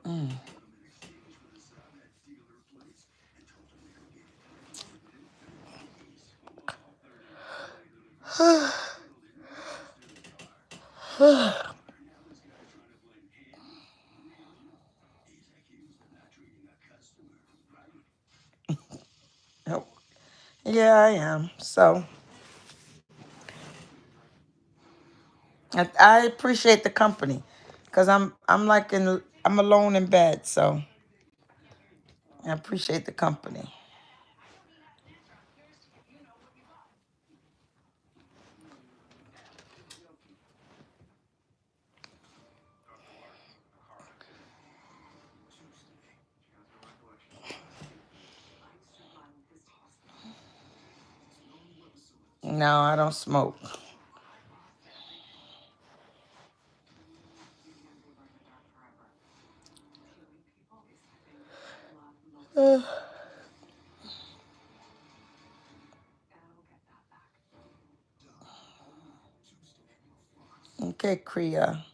Mm. Oh, yeah, I am. So I appreciate the company because I'm alone in bed, so I appreciate the company. No, I don't smoke. Okay, Kriya.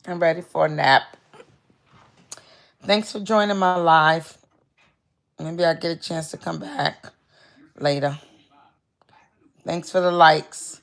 I'm ready for a nap. Thanks for joining my live. Maybe I'll get a chance to come back later. Thanks for the likes.